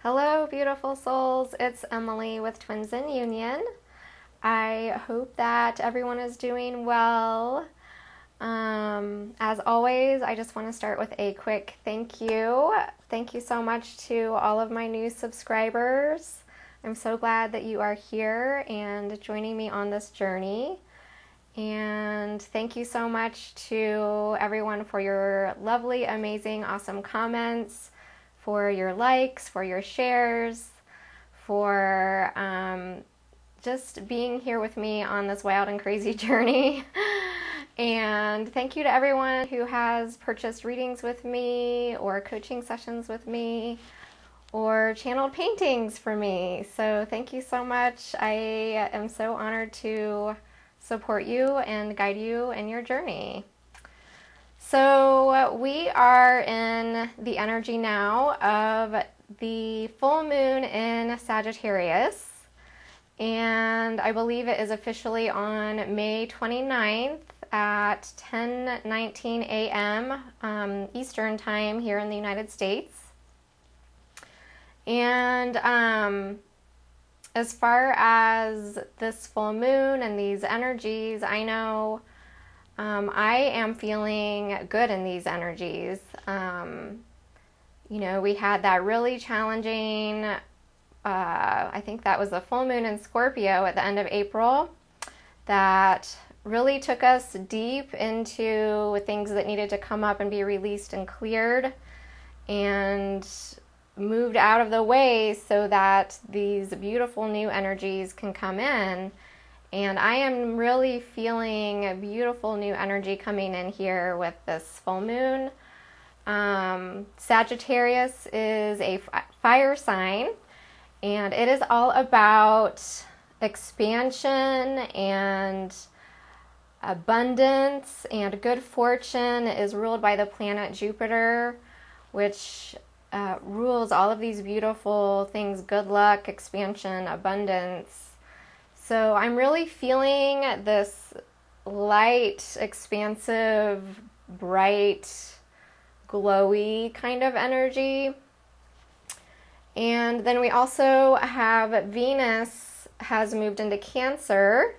Hello, beautiful souls. It's Emily with Twins in Union. I hope that everyone is doing well. As always, I just want to start with a quick thank you. Thank you so much to all of my new subscribers. I'm so glad that you are here and joining me on this journey. And thank you so much to everyone for your lovely, amazing, awesome comments, for your likes, for your shares, for just being here with me on this wild and crazy journey. And thank you to everyone who has purchased readings with me or coaching sessions with me or channeled paintings for me. So thank you so much. I am so honored to support you and guide you in your journey. So we are in the energy now of the full moon in Sagittarius, and I believe it is officially on May 29th at 10:19 a.m. Eastern time here in the United States. And as far as this full moon and these energies, I know I am feeling good in these energies. We had that really challenging, I think that was the full moon in Scorpio at the end of April, that really took us deep into things that needed to come up and be released and cleared and moved out of the way so that these beautiful new energies can come in. And I am really feeling a beautiful new energy coming in here with this full moon. Sagittarius is a fire sign, and it is all about expansion and abundance, and good fortune. It is ruled by the planet Jupiter, which rules all of these beautiful things: good luck, expansion, abundance. So I'm really feeling this light, expansive, bright, glowy kind of energy. And then we also have Venus has moved into Cancer.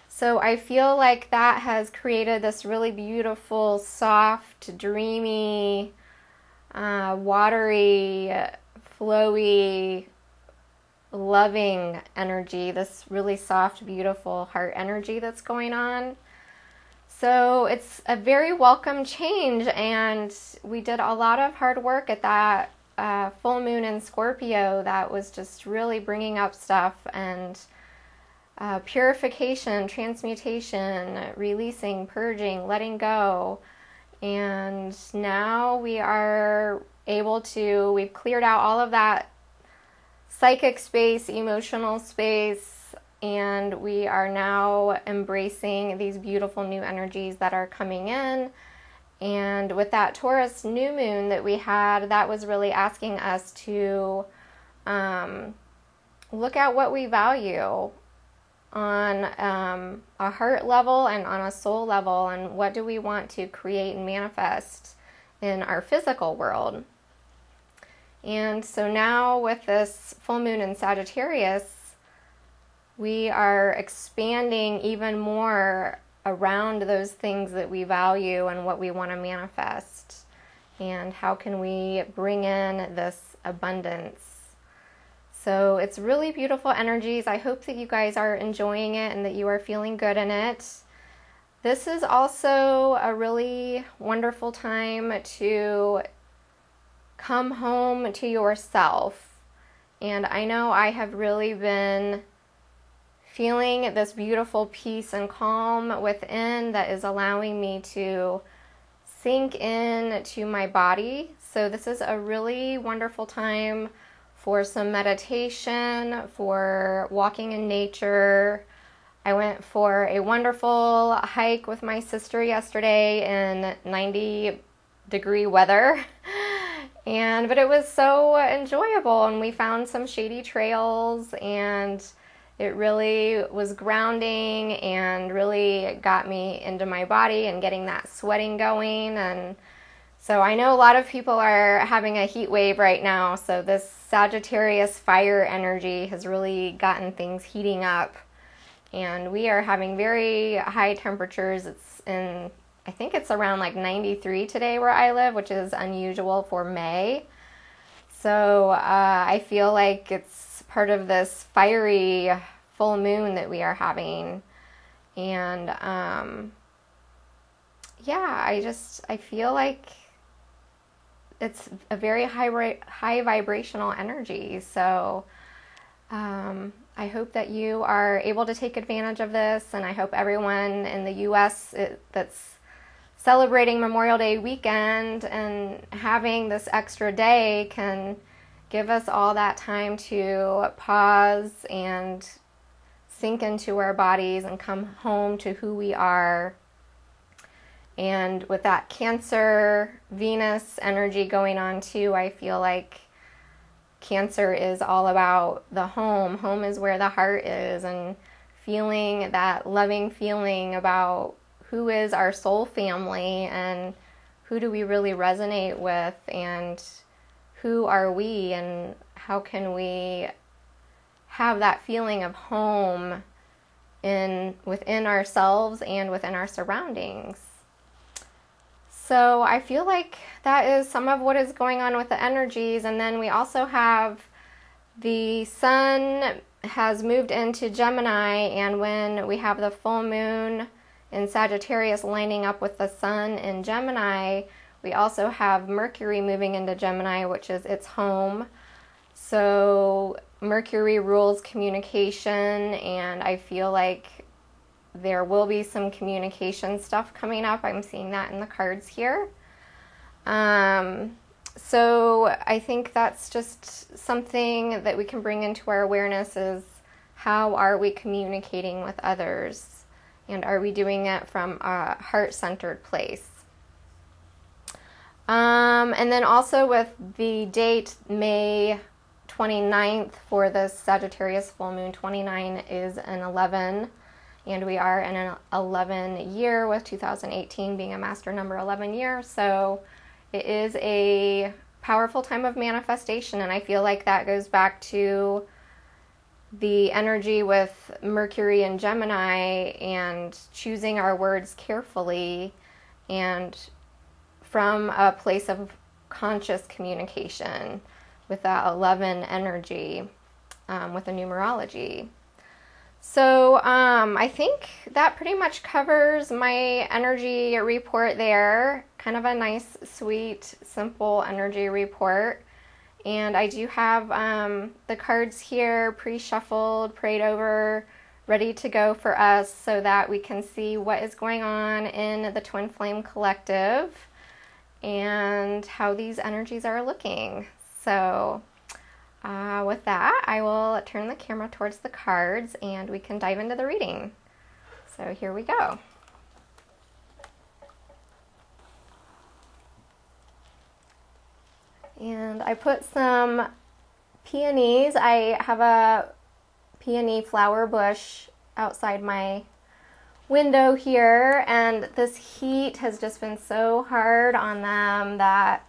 So I feel like that has created this really beautiful, soft, dreamy, watery, flowy, loving energy, this really soft, beautiful heart energy that's going on. So it's a very welcome change, and we did a lot of hard work at that full moon in Scorpio that was just really bringing up stuff and purification, transmutation, releasing, purging, letting go. And now we are able to, we've cleared out all of that psychic space, emotional space, and we are now embracing these beautiful new energies that are coming in. And with that Taurus new moon that we had, that was really asking us to look at what we value on a heart level and on a soul level, and what do we want to create and manifest in our physical world. And so now with this full moon in Sagittarius, we are expanding even more around those things that we value and what we want to manifest. And how can we bring in this abundance? So it's really beautiful energies. I hope that you guys are enjoying it and that you are feeling good in it. This is also a really wonderful time to come home to yourself. And I know I have really been feeling this beautiful peace and calm within that is allowing me to sink in to my body. So this is a really wonderful time for some meditation, for walking in nature. I went for a wonderful hike with my sister yesterday in 90-degree weather. But it was so enjoyable, and we found some shady trails, and it really was grounding and really got me into my body and getting that sweating going. And So I know a lot of people are having a heat wave right now, so this Sagittarius fire energy has really gotten things heating up, and we are having very high temperatures. I think it's around like 93 today where I live, which is unusual for May. So I feel like it's part of this fiery full moon that we are having. And yeah, I feel like it's a very high vibrational energy. So I hope that you are able to take advantage of this, and I hope everyone in the U.S. that's celebrating Memorial Day weekend and having this extra day can give us all that time to pause and sink into our bodies and come home to who we are. And with that Cancer, Venus energy going on too, I feel like Cancer is all about the home. Home is where the heart is, and feeling that loving feeling about who is our soul family and who do we really resonate with, and who are we, and how can we have that feeling of home within ourselves and within our surroundings. So I feel like that is some of what is going on with the energies. And then we also have the sun has moved into Gemini, and when we have the full moon in Sagittarius lining up with the sun in Gemini, we also have Mercury moving into Gemini, which is its home. So Mercury rules communication, and I feel like there will be some communication stuff coming up. I'm seeing that in the cards here. So I think that's just something that we can bring into our awareness, is how are we communicating with others? And are we doing it from a heart-centered place? And then also with the date May 29th for the Sagittarius full moon, 29 is an 11. And we are in an 11 year, with 2018 being a master number 11 year. So it is a powerful time of manifestation. And I feel like that goes back to the energy with Mercury and Gemini, and choosing our words carefully and from a place of conscious communication with that 11 energy, with the numerology. So I think that pretty much covers my energy report there. Kind of a nice, sweet, simple energy report. And I do have the cards here pre-shuffled, prayed over, ready to go for us, so that we can see what is going on in the Twin Flame Collective and how these energies are looking. So with that, I will turn the camera towards the cards and we can dive into the reading. So here we go. And I put some peonies. I have a peony flower bush outside my window here, and this heat has just been so hard on them that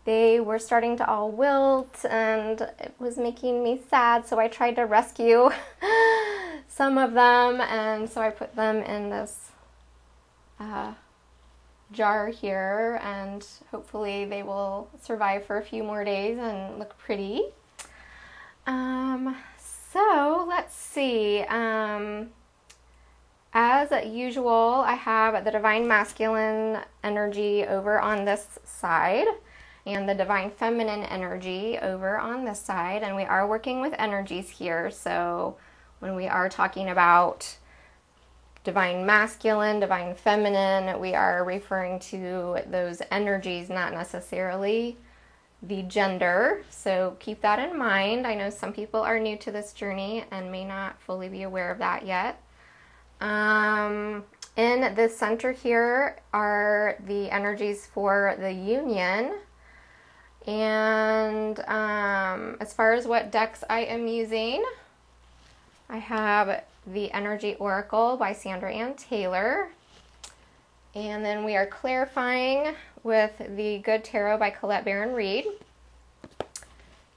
they were starting to all wilt, and it was making me sad. So I tried to rescue some of them, and so I put them in this jar here, and hopefully they will survive for a few more days and look pretty. So let's see. As usual, I have the Divine Masculine energy over on this side and the Divine Feminine energy over on this side, and we are working with energies here. So when we are talking about Divine Masculine, Divine Feminine, we are referring to those energies, not necessarily the gender. So keep that in mind. I know some people are new to this journey and may not fully be aware of that yet. In the center here are the energies for the union. And as far as what decks I am using, I have the Energy Oracle by Sandra Ann Taylor. And then we are clarifying with the Good Tarot by Colette Baron Reed.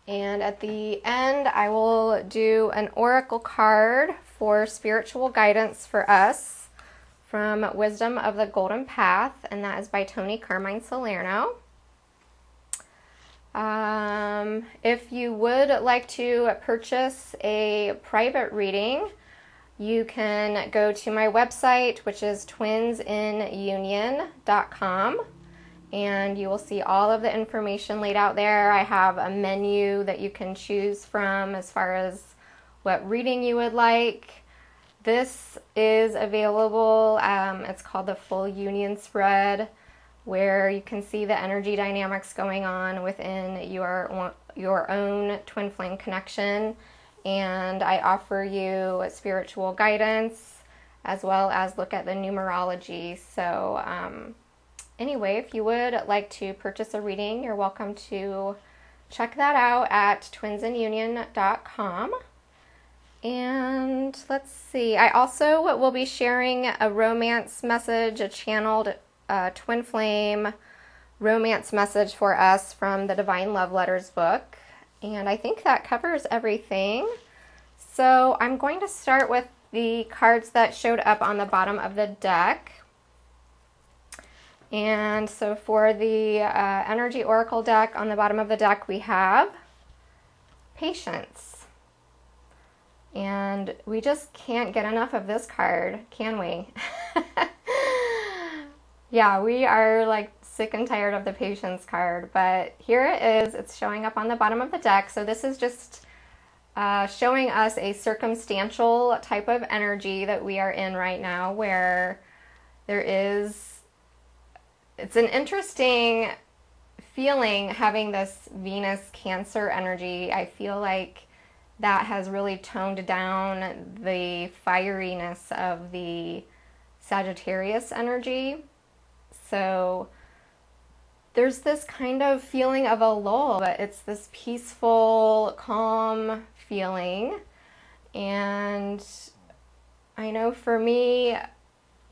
And at the end, I will do an oracle card for spiritual guidance for us from Wisdom of the Golden Path, and that is by Tony Carmine Salerno. If you would like to purchase a private reading, you can go to my website, which is twinsinunion.com, and you will see all of the information laid out there. I have a menu that you can choose from as far as what reading you would like. This is available, it's called the Full Union Spread, where you can see the energy dynamics going on within your own twin flame connection. And I offer you spiritual guidance as well as look at the numerology. So anyway, if you would like to purchase a reading, you're welcome to check that out at twinsinunion.com. And let's see, I also will be sharing a romance message, a channeled twin flame romance message for us from the Divine Love Letters book. And I think that covers everything. So I'm going to start with the cards that showed up on the bottom of the deck. And so for the Energy Oracle deck, on the bottom of the deck we have Patience. And we just can't get enough of this card, can we? Yeah, we are like sick and tired of the Patience card, but here it is. It's showing up on the bottom of the deck. So this is just showing us a circumstantial type of energy that we are in right now, where it's an interesting feeling having this Venus Cancer energy. I feel like that has really toned down the fieriness of the Sagittarius energy. So there's this kind of feeling of a lull, but it's this peaceful, calm feeling. And I know for me,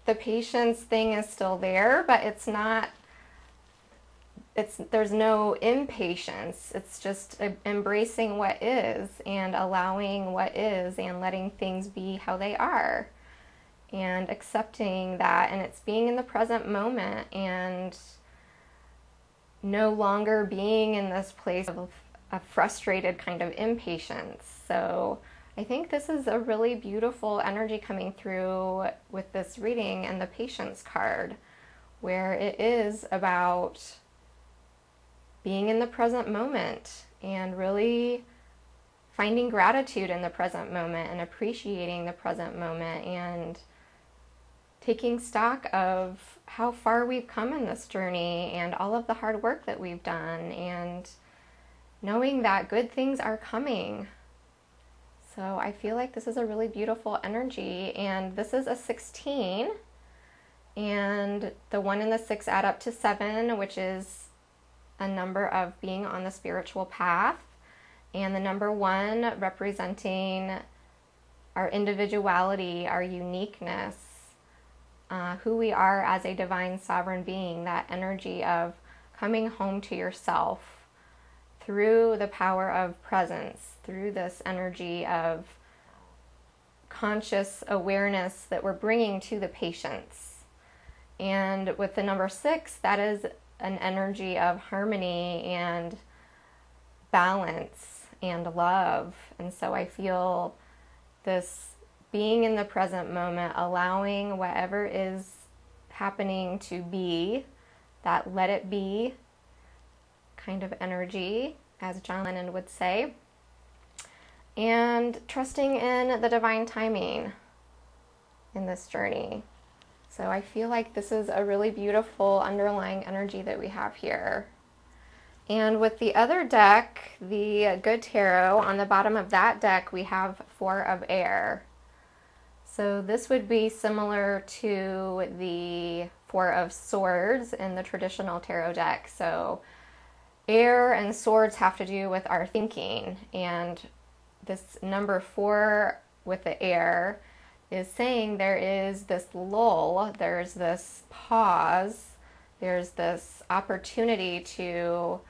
the patience thing is still there, but it's not, there's no impatience. It's just embracing what is and allowing what is and letting things be how they are and accepting that. And it's being in the present moment and no longer being in this place of a frustrated kind of impatience. So I think this is a really beautiful energy coming through with this reading and the Patience card, where it is about being in the present moment and really finding gratitude in the present moment and appreciating the present moment and taking stock of how far we've come in this journey and all of the hard work that we've done and knowing that good things are coming. So I feel like this is a really beautiful energy, and this is a 16, and the 1 and the 6 add up to 7, which is a number of being on the spiritual path, and the number 1 representing our individuality, our uniqueness, who we are as a divine sovereign being, that energy of coming home to yourself through the power of presence, through this energy of conscious awareness that we're bringing to the patience. And with the number 6, that is an energy of harmony and balance and love. And so I feel this being in the present moment, allowing whatever is happening to be, that let it be kind of energy, as John Lennon would say, and trusting in the divine timing in this journey. So I feel like this is a really beautiful underlying energy that we have here. And with the other deck, the Good Tarot, on the bottom of that deck we have 4 of Air. So this would be similar to the 4 of Swords in the traditional tarot deck. So air and swords have to do with our thinking, and this number 4 with the air is saying there is this lull, there's this pause there's this opportunity to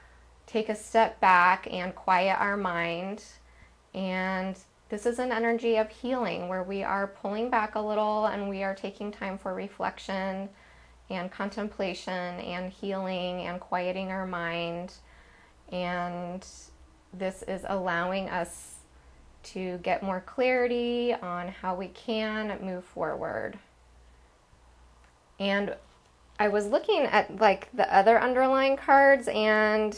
take a step back and quiet our mind. And this is an energy of healing where we are pulling back a little and we are taking time for reflection and contemplation and healing and quieting our mind. And this is allowing us to get more clarity on how we can move forward. And I was looking at like the other underlying cards, and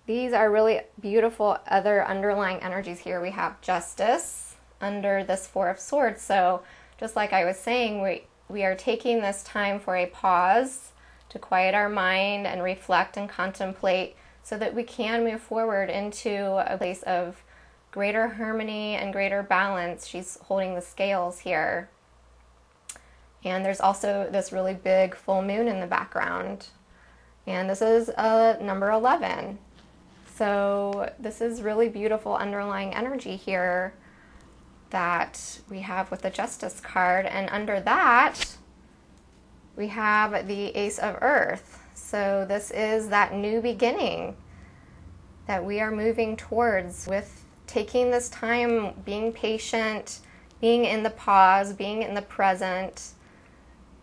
these are really beautiful other underlying energies here. We have Justice under this Four of Swords. So just like I was saying, we are taking this time for a pause to quiet our mind and reflect and contemplate so that we can move forward into a place of greater harmony and greater balance. She's holding the scales here. And there's also this really big full moon in the background. And this is number 11. So this is really beautiful underlying energy here that we have with the Justice card. And under that, we have the Ace of Earth. So this is that new beginning that we are moving towards with taking this time, being patient, being in the pause, being in the present,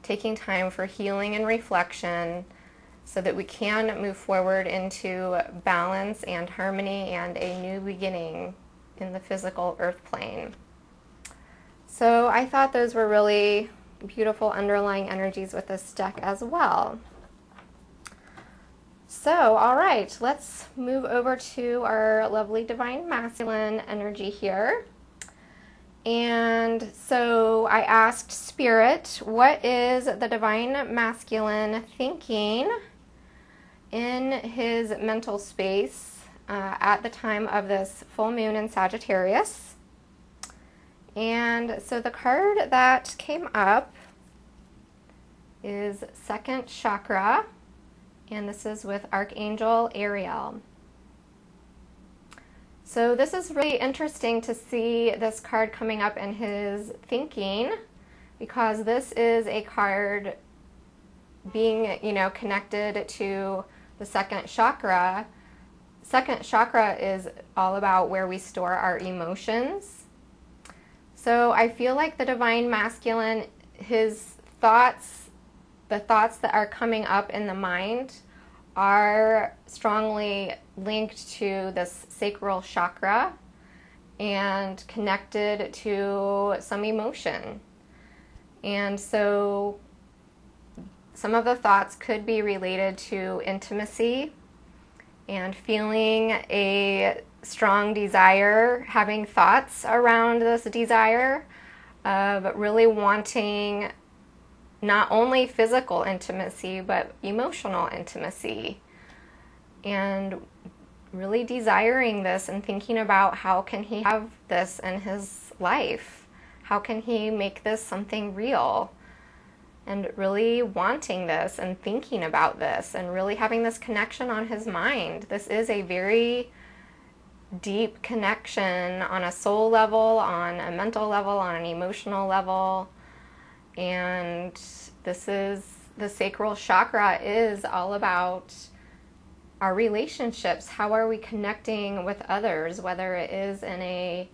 taking time for healing and reflection so that we can move forward into balance and harmony and a new beginning in the physical earth plane. So I thought those were really beautiful underlying energies with this deck as well. So, all right, let's move over to our lovely Divine Masculine energy here. And so I asked Spirit, what is the Divine Masculine thinking in his mental space at the time of this full moon in Sagittarius? And so the card that came up is Second Chakra, and this is with Archangel Ariel. So this is really interesting to see this card coming up in his thinking, because this is a card being, connected to the second chakra. Second chakra is all about where we store our emotions. So I feel like the Divine Masculine, his thoughts, the thoughts that are coming up in the mind are strongly linked to this Sacral Chakra and connected to some emotion. And so some of the thoughts could be related to intimacy and feeling a strong desire, having thoughts around this desire of really wanting not only physical intimacy, but emotional intimacy, and really desiring this and thinking about how can he have this in his life? How can he make this something real? And really wanting this and thinking about this and really having this connection on his mind. This is a very deep connection on a soul level, on a mental level, on an emotional level. And this is, the Sacral Chakra is all about our relationships. How are we connecting with others, whether it is in a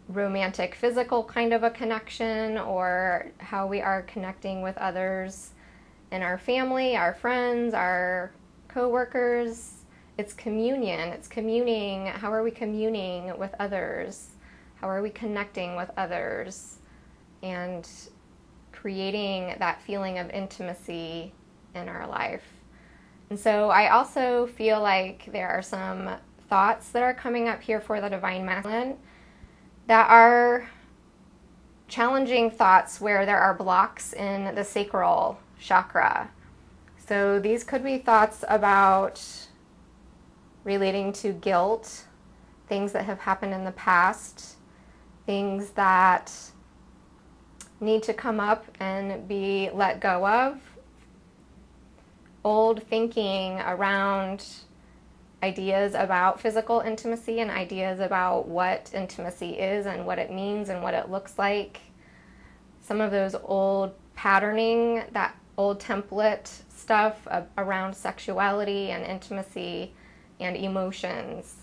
romantic, physical kind of a connection, or how we are connecting with others in our family, our friends, our co-workers. It's communion. It's communing. How are we communing with others? How are we connecting with others? And creating that feeling of intimacy in our life. And so I also feel like there are some thoughts that are coming up here for the Divine Masculine that are challenging thoughts where there are blocks in the Sacral Chakra. So these could be thoughts about relating to guilt, things that have happened in the past, things that need to come up and be let go of, old thinking around ideas about physical intimacy and ideas about what intimacy is and what it means and what it looks like. Some of those old patterning that old template stuff around sexuality and intimacy and emotions,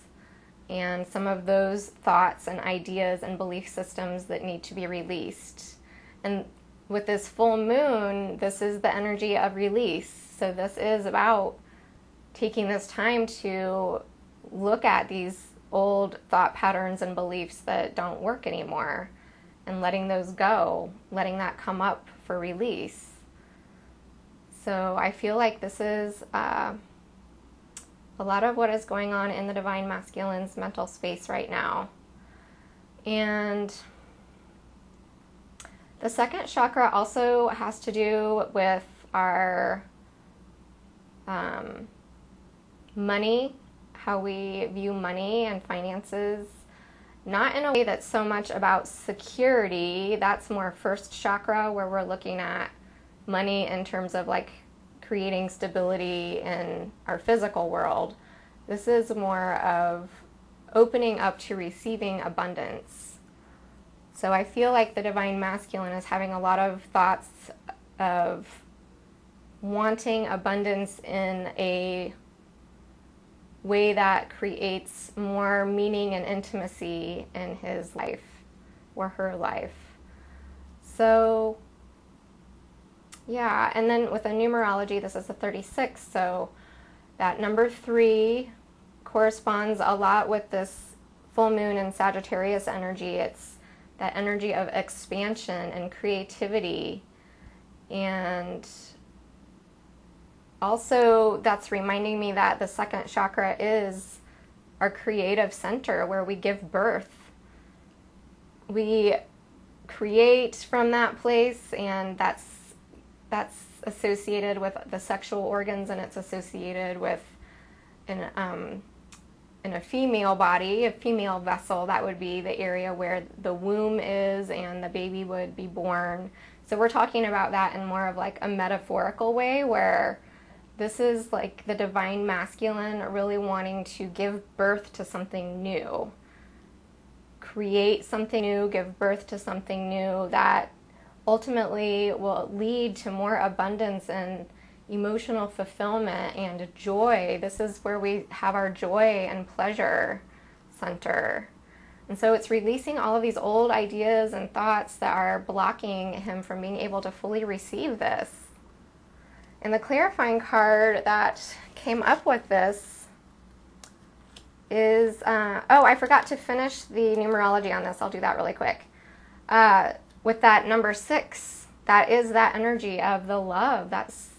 and some of those thoughts and ideas and belief systems that need to be released. And with this full moon, this is the energy of release. So this is about taking this time to look at these old thought patterns and beliefs that don't work anymore and letting those go, letting that come up for release. So I feel like this is a lot of what is going on in the Divine Masculine's mental space right now. And the second chakra also has to do with our money, how we view money and finances, not in a way that's so much about security. That's more first chakra, where we're looking at money in terms of like creating stability in our physical world. This is more of opening up to receiving abundance. So I feel like the Divine Masculine is having a lot of thoughts of wanting abundance in a way that creates more meaning and intimacy in his life or her life. So yeah, and then with the numerology, this is a 36, so that number 3 corresponds a lot with this full moon in Sagittarius energy. It's that energy of expansion and creativity, and also that's reminding me that the second chakra is our creative center, where we give birth. We create from that place, and that's associated with the sexual organs, and it's associated with in a female body, a female vessel. That would be the area where the womb is and the baby would be born. So we're talking about that in more of like a metaphorical way, where this is like the Divine Masculine really wanting to give birth to something new, create something new, give birth to something new that ultimately will lead to more abundance and emotional fulfillment and joy. This is where we have our joy and pleasure center. And so it's releasing all of these old ideas and thoughts that are blocking him from being able to fully receive this. And the clarifying card that came up with this is, oh, I forgot to finish the numerology on this. I'll do that really quick. With that number 6, that is that energy of the love. That's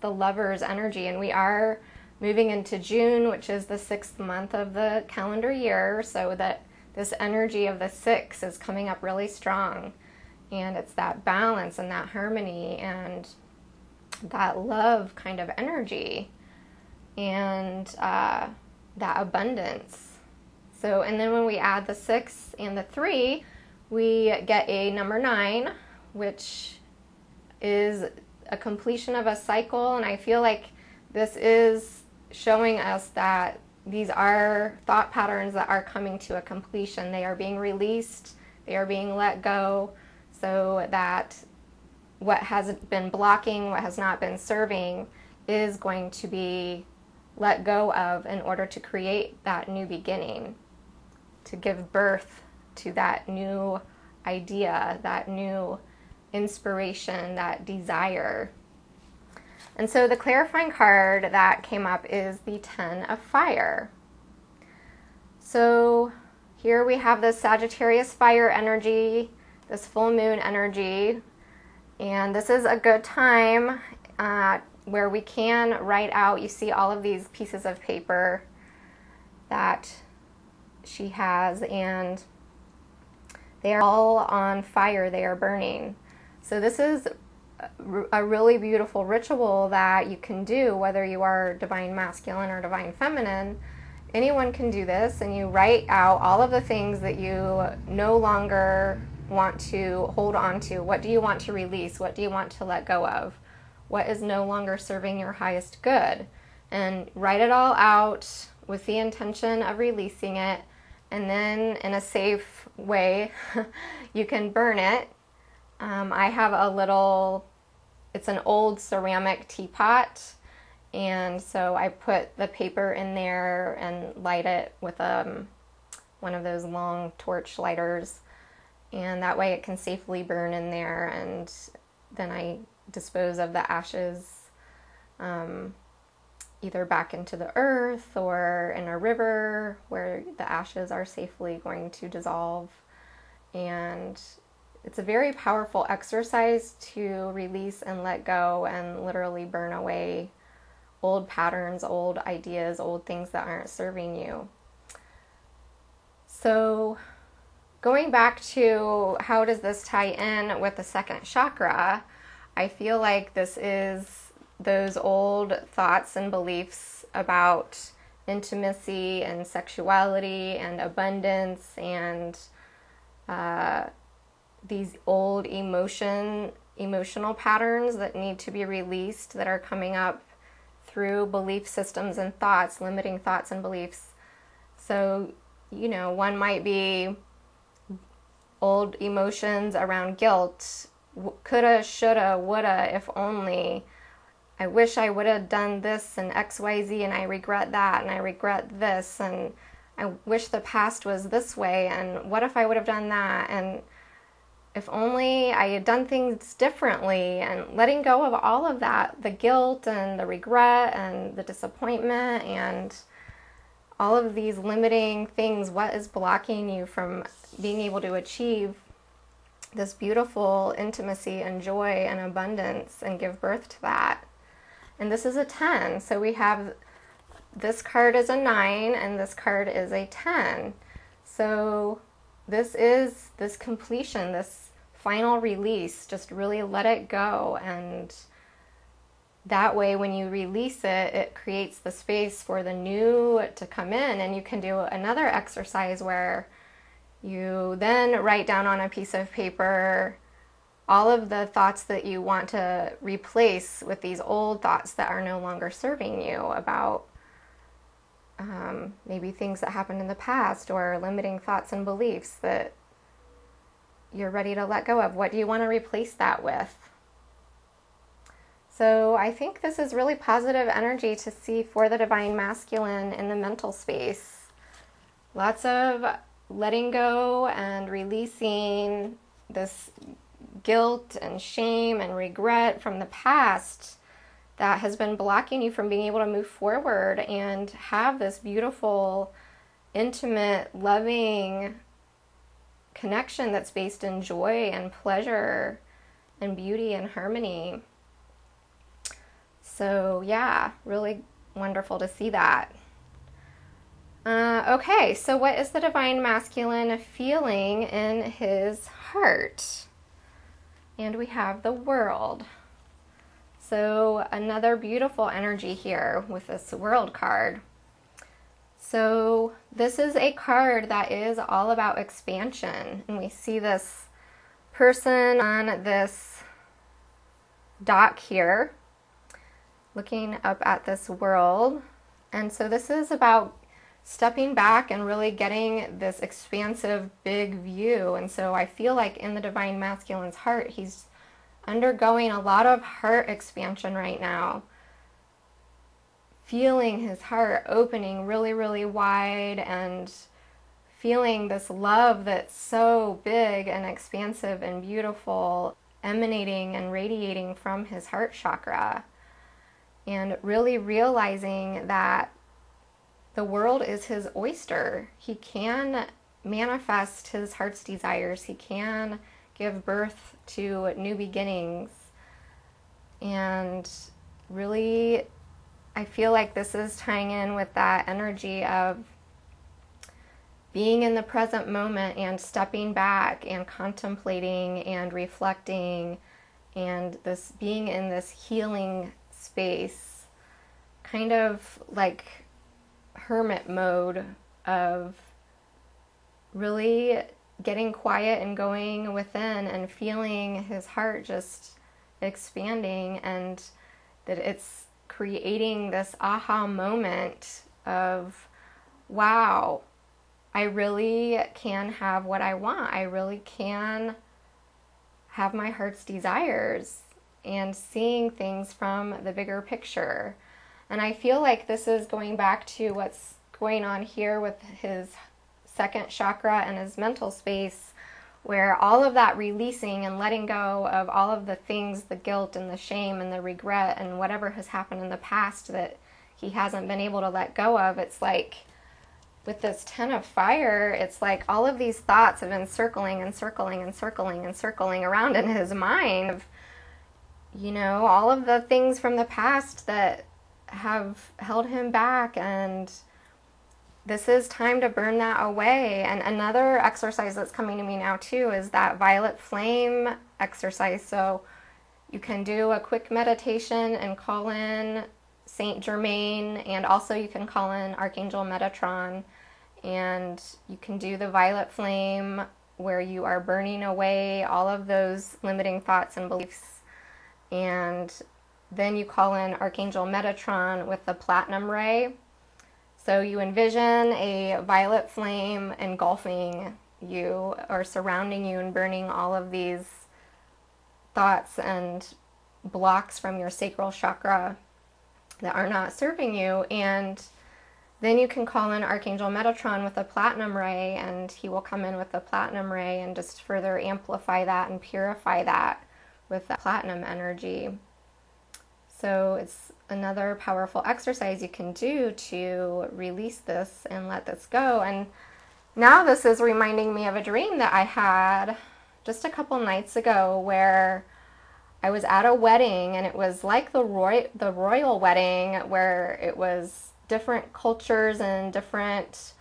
the lover's energy. And we are moving into June, which is the 6th month of the calendar year, so that this energy of the 6 is coming up really strong. And it's that balance and that harmony and that love kind of energy and that abundance. So, and then when we add the 6 and the 3, we get a number 9, which is a completion of a cycle. And I feel like this is showing us that these are thought patterns that are coming to a completion. They are being released, they are being let go, so that what has been blocking, what has not been serving, is going to be let go of in order to create that new beginning, to give birth to that new idea, that new inspiration, that desire. And so the clarifying card that came up is the 10 of Fire. So here we have this Sagittarius fire energy, this full moon energy, and this is a good time where we can write out, you see all of these pieces of paper that she has, and they are all on fire, they are burning. So this is a really beautiful ritual that you can do, whether you are Divine Masculine or Divine Feminine. Anyone can do this, and you write out all of the things that you no longer want to hold on to. What do you want to release? What do you want to let go of? What is no longer serving your highest good? And write it all out with the intention of releasing it, and then in a safe way you can burn it. I have a little it's an old ceramic teapot, and so I put the paper in there and light it with one of those long torch lighters, and that way it can safely burn in there, and then I dispose of the ashes either back into the earth or in a river where the ashes are safely going to dissolve. And it's a very powerful exercise to release and let go and literally burn away old patterns, old ideas, old things that aren't serving you. So going back to how does this tie in with the second chakra, I feel like this is those old thoughts and beliefs about intimacy and sexuality and abundance and these old emotional patterns that need to be released, that are coming up through belief systems and thoughts, limiting thoughts and beliefs. So, one might be old emotions around guilt, coulda, shoulda, woulda, if only. I wish I would have done this and XYZ, and I regret that, and I regret this, and I wish the past was this way, and what if I would have done that, and if only I had done things differently, and letting go of all of that, the guilt and the regret and the disappointment and all of these limiting things. What is blocking you from being able to achieve this beautiful intimacy and joy and abundance and give birth to that? And this is a 10. So we have this card is a 9 and this card is a 10. So this is this completion, this final release. Just really let it go. And that way, when you release it, it creates the space for the new to come in. And you can do another exercise where you then write down on a piece of paper all of the thoughts that you want to replace with these old thoughts that are no longer serving you about maybe things that happened in the past, or limiting thoughts and beliefs that you're ready to let go of. What do you want to replace that with? So I think this is really positive energy to see for the Divine Masculine in the mental space. Lots of letting go and releasing this guilt and shame and regret from the past that has been blocking you from being able to move forward and have this beautiful, intimate, loving connection that's based in joy and pleasure and beauty and harmony. So yeah, really wonderful to see that. Okay, so what is the Divine Masculine feeling in his heart? And we have the World. So another beautiful energy here with this World card. So this is a card that is all about expansion. And we see this person on this dock here looking up at this world. And so this is about stepping back and really getting this expansive big view. And so I feel like in the Divine Masculine's heart, he's undergoing a lot of heart expansion right now. Feeling his heart opening really, really wide and feeling this love that's so big and expansive and beautiful emanating and radiating from his heart chakra. And really realizing that the world is his oyster. He can manifest his heart's desires. He can give birth to new beginnings. And really, I feel like this is tying in with that energy of being in the present moment and stepping back and contemplating and reflecting, and this being in this healing space, kind of like hermit mode of really getting quiet and going within and feeling his heart just expanding, and that it's creating this aha moment of, wow, I really can have what I want. I really can have my heart's desires. and seeing things from the bigger picture. And I feel like this is going back to what's going on here with his second chakra and his mental space, where all of that releasing and letting go of all of the things, the guilt and the shame and the regret and whatever has happened in the past that he hasn't been able to let go of. It's like with this 10 of fire, it's like all of these thoughts have been circling and circling and circling and circling around in his mind of, you know, all of the things from the past that have held him back, and this is time to burn that away. And another exercise that's coming to me now too is that violet flame exercise. So you can do a quick meditation and call in Saint Germain, and also you can call in Archangel Metatron, and you can do the violet flame where you are burning away all of those limiting thoughts and beliefs. And then you call in Archangel Metatron with the platinum ray. So you envision a violet flame engulfing you or surrounding you and burning all of these thoughts and blocks from your sacral chakra that are not serving you. And then you can call in Archangel Metatron with a platinum ray, and he will come in with the platinum ray and just further amplify that and purify that with the platinum energy. So it's another powerful exercise you can do to release this and let this go. And now this is reminding me of a dream that I had just a couple nights ago, where I was at a wedding, and it was like the royal wedding, where it was different cultures and different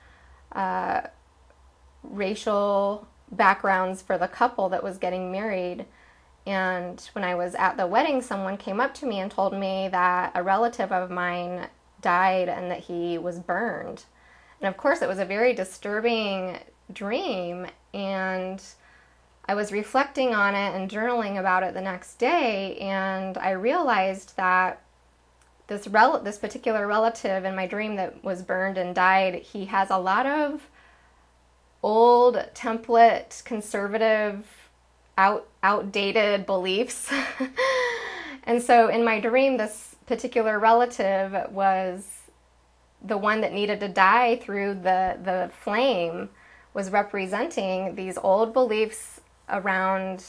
racial backgrounds for the couple that was getting married. And when I was at the wedding, someone came up to me and told me that a relative of mine died and that he was burned. And of course, it was a very disturbing dream, and I was reflecting on it and journaling about it the next day, and I realized that this particular relative in my dream that was burned and died, he has a lot of old template, conservative, outdated beliefs. And so in my dream, this particular relative was the one that needed to die through the flame, was representing these old beliefs around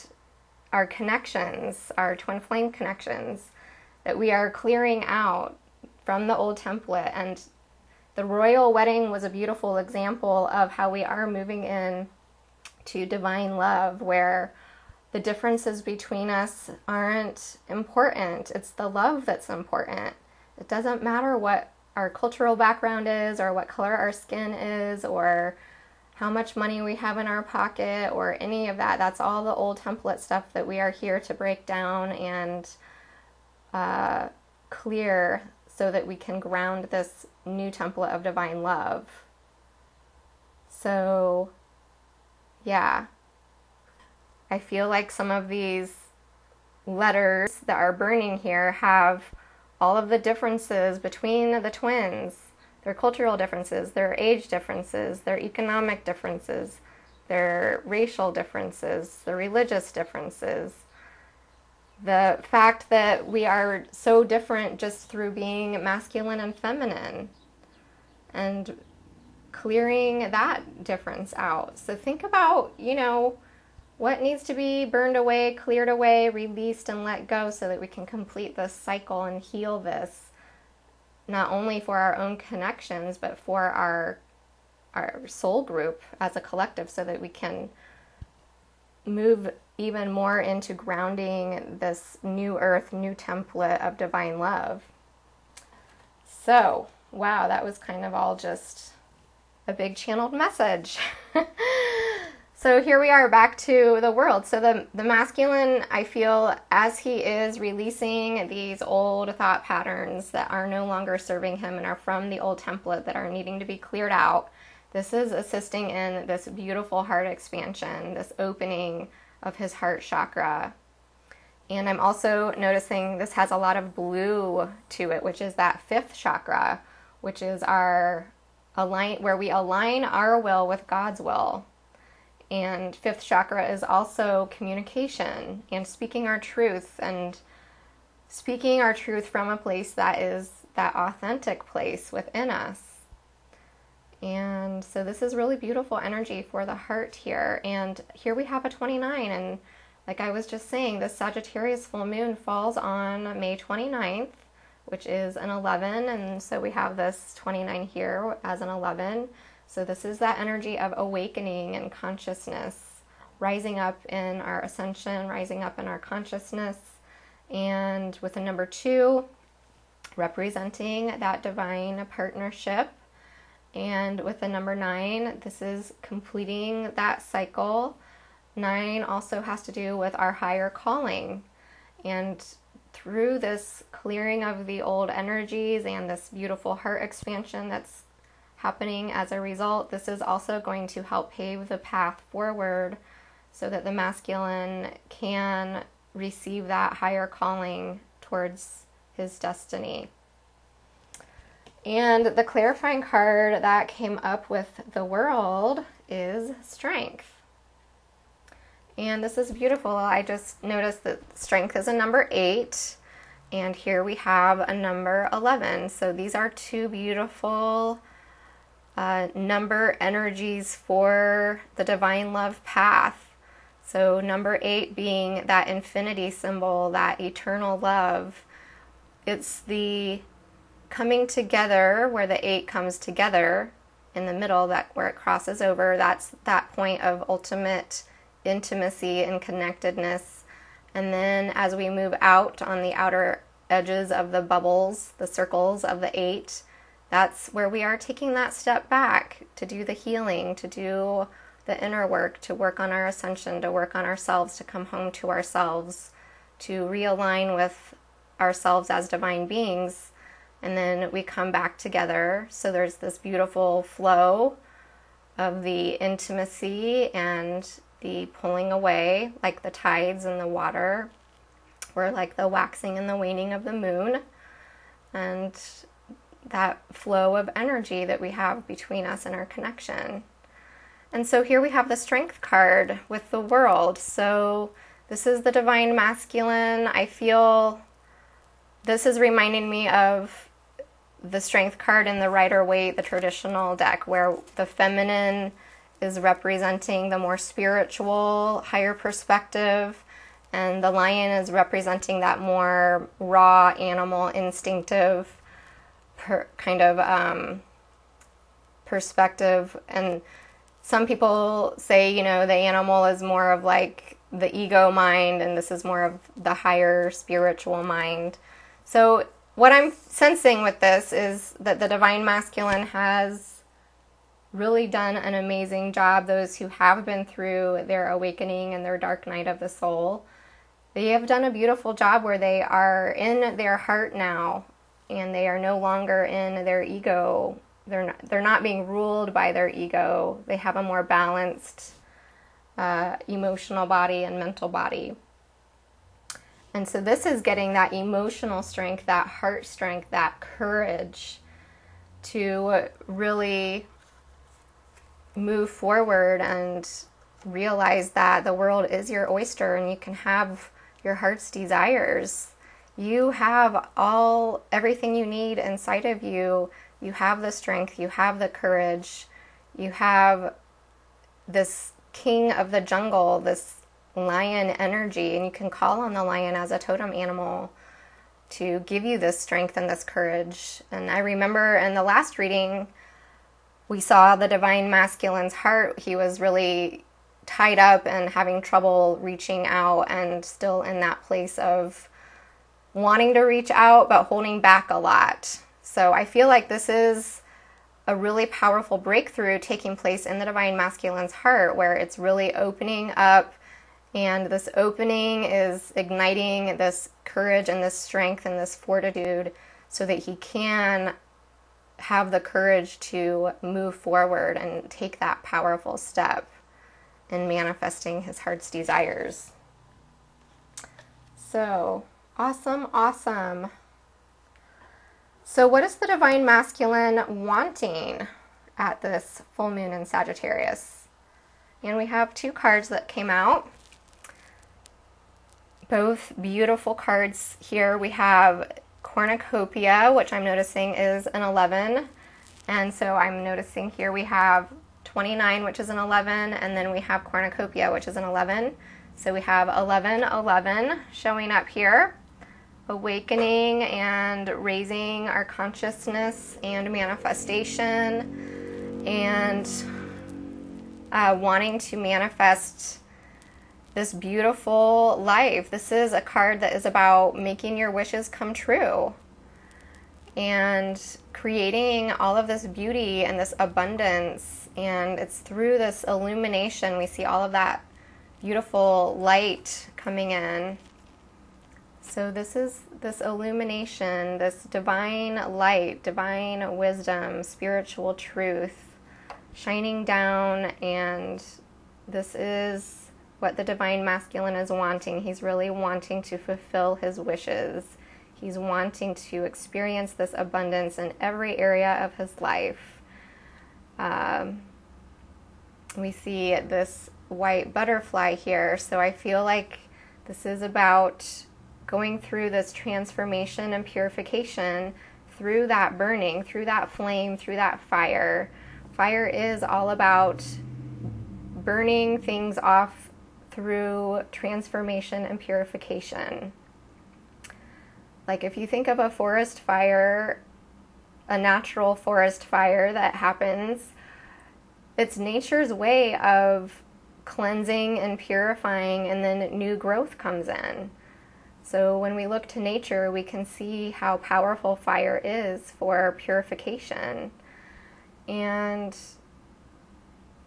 our connections, our twin flame connections, that we are clearing out from the old template. And the royal wedding was a beautiful example of how we are moving in to divine love, where the differences between us aren't important. It's the love that's important. It doesn't matter what our cultural background is, or what color our skin is, or how much money we have in our pocket, or any of that. That's all the old template stuff that we are here to break down and clear, so that we can ground this new template of divine love. So, yeah. I feel like some of these letters that are burning here have all of the differences between the twins, their cultural differences, their age differences, their economic differences, their racial differences, their religious differences. The fact that we are so different just through being masculine and feminine, and clearing that difference out. So think about, what needs to be burned away, cleared away, released, and let go, so that we can complete this cycle and heal this, not only for our own connections, but for our soul group as a collective, so that we can move even more into grounding this new earth, new template of divine love. So, wow, that was kind of all just a big channeled message. So here we are back to the world. So the masculine, I feel, as he is releasing these old thought patterns that are no longer serving him and are from the old template that are needing to be cleared out, this is assisting in this beautiful heart expansion, this opening of his heart chakra. And I'm also noticing this has a lot of blue to it, which is that fifth chakra, which is where we align our will with God's will. And fifth chakra is also communication and speaking our truth and speaking our truth from a place that is that authentic place within us. And so this is really beautiful energy for the heart here. And here we have a 29. And like I was just saying, the Sagittarius full moon falls on May 29th, which is an 11. And so we have this 29 here as an 11. So this is that energy of awakening and consciousness, rising up in our ascension, rising up in our consciousness. And with the number 2, representing that divine partnership. And with the number 9, this is completing that cycle. 9 also has to do with our higher calling. And through this clearing of the old energies and this beautiful heart expansion that's happening as a result, this is also going to help pave the path forward so that the masculine can receive that higher calling towards his destiny. And the clarifying card that came up with the World is Strength. And this is beautiful. I just noticed that Strength is a number 8, and here we have a number 11. So these are two beautiful number energies for the divine love path. So number 8 being that infinity symbol, that eternal love. It's the coming together where the 8 comes together in the middle, that where it crosses over. That's that point of ultimate intimacy and connectedness. And then as we move out on the outer edges of the bubbles, the circles of the 8, that's where we are taking that step back to do the healing, to do the inner work, to work on our ascension, to work on ourselves, to come home to ourselves, to realign with ourselves as divine beings. And then we come back together. So there's this beautiful flow of the intimacy and the pulling away, like the tides in the water, or like the waxing and the waning of the moon, and that flow of energy that we have between us and our connection. And so here we have the Strength card with the World. So this is the divine masculine. I feel this is reminding me of the Strength card in the Rider-Waite, the traditional deck, where the feminine is representing the more spiritual, higher perspective, and the lion is representing that more raw, animal, instinctive kind of perspective. And some people say, you know, the animal is more of like the ego mind, and this is more of the higher spiritual mind. So what I'm sensing with this is that the divine masculine has really done an amazing job. Those who have been through their awakening and their dark night of the soul, they have done a beautiful job where they are in their heart now, and they are no longer in their ego. They're not being ruled by their ego. They have a more balanced emotional body and mental body. And so this is getting that emotional strength, that heart strength, that courage to really move forward and realize that the world is your oyster and you can have your heart's desires. You have everything you need inside of you. You have the strength, you have the courage, you have this king of the jungle, this lion energy, and you can call on the lion as a totem animal to give you this strength and this courage. And I remember in the last reading, we saw the divine masculine's heart. He was really tied up and having trouble reaching out, and still in that place of wanting to reach out but holding back a lot. So I feel like this is a really powerful breakthrough taking place in the divine masculine's heart, where it's really opening up, and this opening is igniting this courage and this strength and this fortitude so that he can have the courage to move forward and take that powerful step in manifesting his heart's desires. So, awesome, awesome. So what is the divine masculine wanting at this full moon in Sagittarius? And we have two cards that came out. both beautiful cards here. We have Cornucopia, which I'm noticing is an 11. And so I'm noticing here we have 29, which is an 11, and then we have Cornucopia, which is an 11. So we have 11, 11 showing up here. Awakening and raising our consciousness and manifestation, and wanting to manifest this beautiful life. This is a card that is about making your wishes come true and creating all of this beauty and this abundance. And it's through this illumination we see all of that beautiful light coming in. So this is this illumination, this divine light, divine wisdom, spiritual truth shining down, and this is what the divine masculine is wanting. He's really wanting to fulfill his wishes. He's wanting to experience this abundance in every area of his life. We see this white butterfly here, so I feel like this is about going through this transformation and purification through that burning, through that flame, through that fire. Fire is all about burning things off through transformation and purification. Like if you think of a forest fire, a natural forest fire that happens, it's nature's way of cleansing and purifying, and then new growth comes in. So when we look to nature, we can see how powerful fire is for purification. And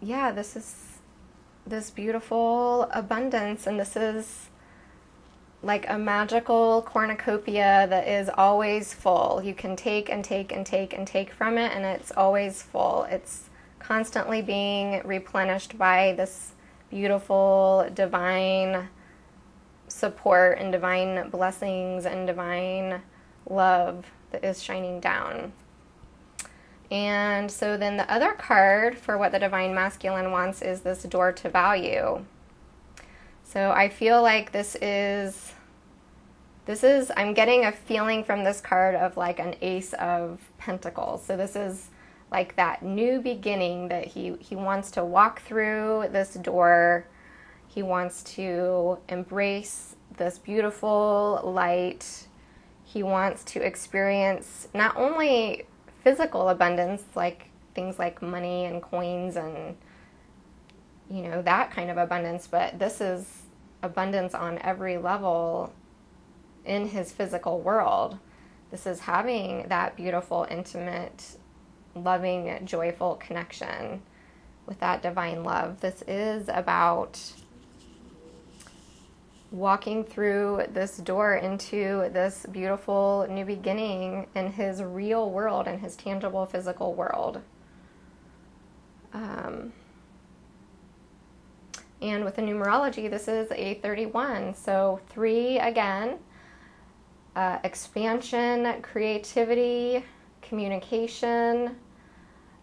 yeah, this is this beautiful abundance, and this is like a magical cornucopia that is always full. You can take and take and take and take from it, and it's always full. It's constantly being replenished by this beautiful divine support and divine blessings and divine love that is shining down. And so then the other card for what the divine masculine wants is this door to value. So I feel like this is, I'm getting a feeling from this card of like an Ace of Pentacles. So this is like that new beginning that he wants to walk through this door. He wants to embrace this beautiful light. He wants to experience not only physical abundance, like things like money and coins and, you know, that kind of abundance, but this is abundance on every level in his physical world. This is having that beautiful, intimate, loving, joyful connection with that divine love. This is about walking through this door into this beautiful new beginning in his real world, in his tangible physical world. And with the numerology, this is a 31. So 3 again, expansion, creativity, communication,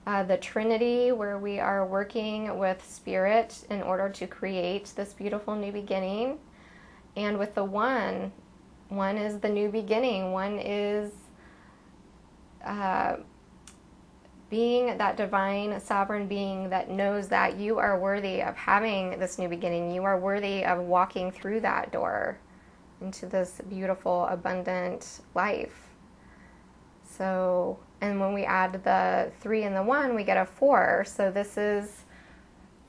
the Trinity, where we are working with spirit in order to create this beautiful new beginning. And with the 1 is the new beginning. 1 is being that divine sovereign being that knows that you are worthy of having this new beginning. You are worthy of walking through that door into this beautiful, abundant life. So, and when we add the 3 and the 1, we get a 4. So this is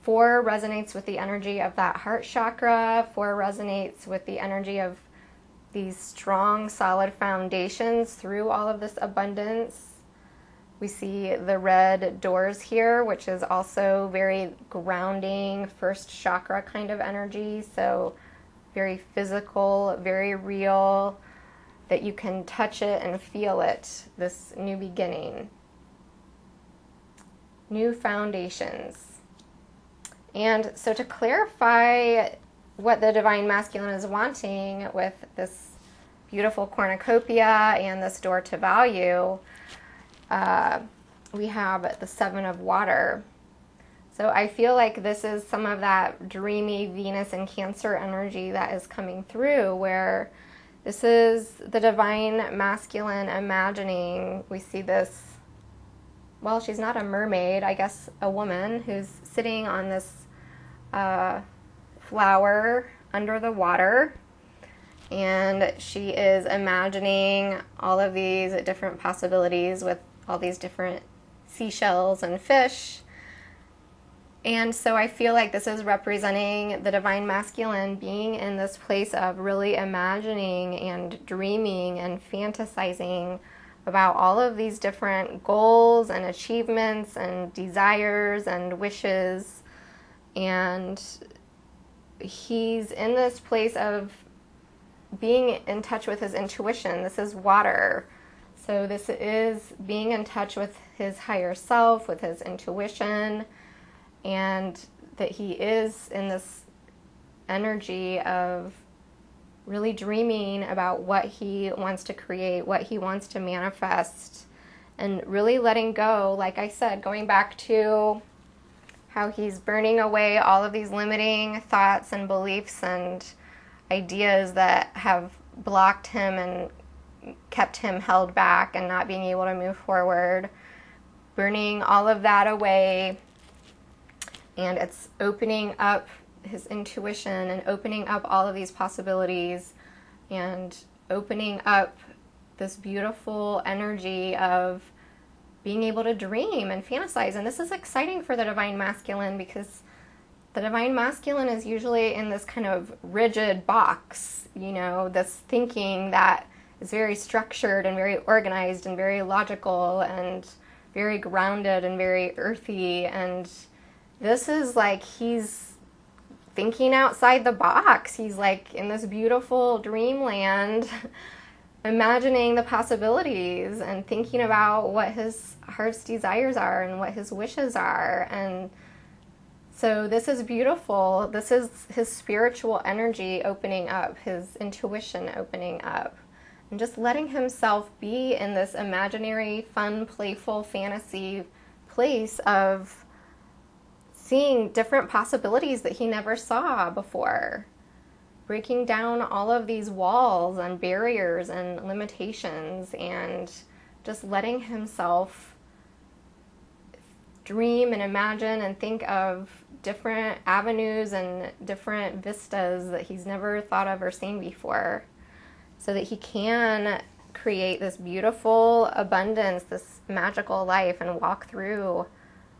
4 resonates with the energy of that heart chakra. 4 resonates with the energy of these strong, solid foundations through all of this abundance. We see the red doors here, which is also very grounding, first chakra kind of energy. So very physical, very real, that you can touch it and feel it, this new beginning. New foundations. And so to clarify what the divine masculine is wanting with this beautiful cornucopia and this door to value, we have the 7 of water. So I feel like this is some of that dreamy Venus and Cancer energy that is coming through, where this is the divine masculine imagining. We see this, well, she's not a mermaid, I guess a woman who's sitting on this flower under the water, and she is imagining all of these different possibilities with all these different seashells and fish. And so I feel like this is representing the divine masculine being in this place of really imagining and dreaming and fantasizing about all of these different goals and achievements and desires and wishes. And he's in this place of being in touch with his intuition. This is water. So this is being in touch with his higher self, with his intuition, and that he is in this energy of really dreaming about what he wants to create, what he wants to manifest, and really letting go, like I said, going back to how he's burning away all of these limiting thoughts and beliefs and ideas that have blocked him and kept him held back and not being able to move forward, burning all of that away. And it's opening up his intuition and opening up all of these possibilities and opening up this beautiful energy of being able to dream and fantasize. And this is exciting for the divine masculine, because the divine masculine is usually in this kind of rigid box, this thinking that is very structured and very organized and very logical and very grounded and very earthy. And this is like he's thinking outside the box. He's like in this beautiful dreamland, imagining the possibilities and thinking about what his heart's desires are and what his wishes are. And so this is beautiful. This is his spiritual energy opening up, his intuition opening up, and just letting himself be in this imaginary, fun, playful fantasy place of seeing different possibilities that he never saw before, breaking down all of these walls and barriers and limitations, and just letting himself dream and imagine and think of different avenues and different vistas that he's never thought of or seen before, so that he can create this beautiful abundance, this magical life, and walk through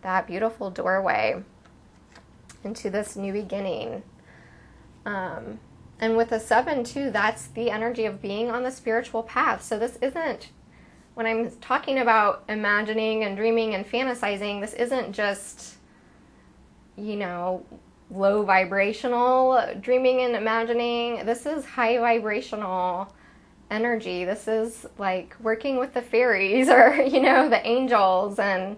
that beautiful doorway into this new beginning. And with the 7 too, that's the energy of being on the spiritual path. So this isn't, when I'm talking about imagining and dreaming and fantasizing, this isn't just, low vibrational dreaming and imagining. This is high vibrational energy. This is like working with the fairies or, the angels. And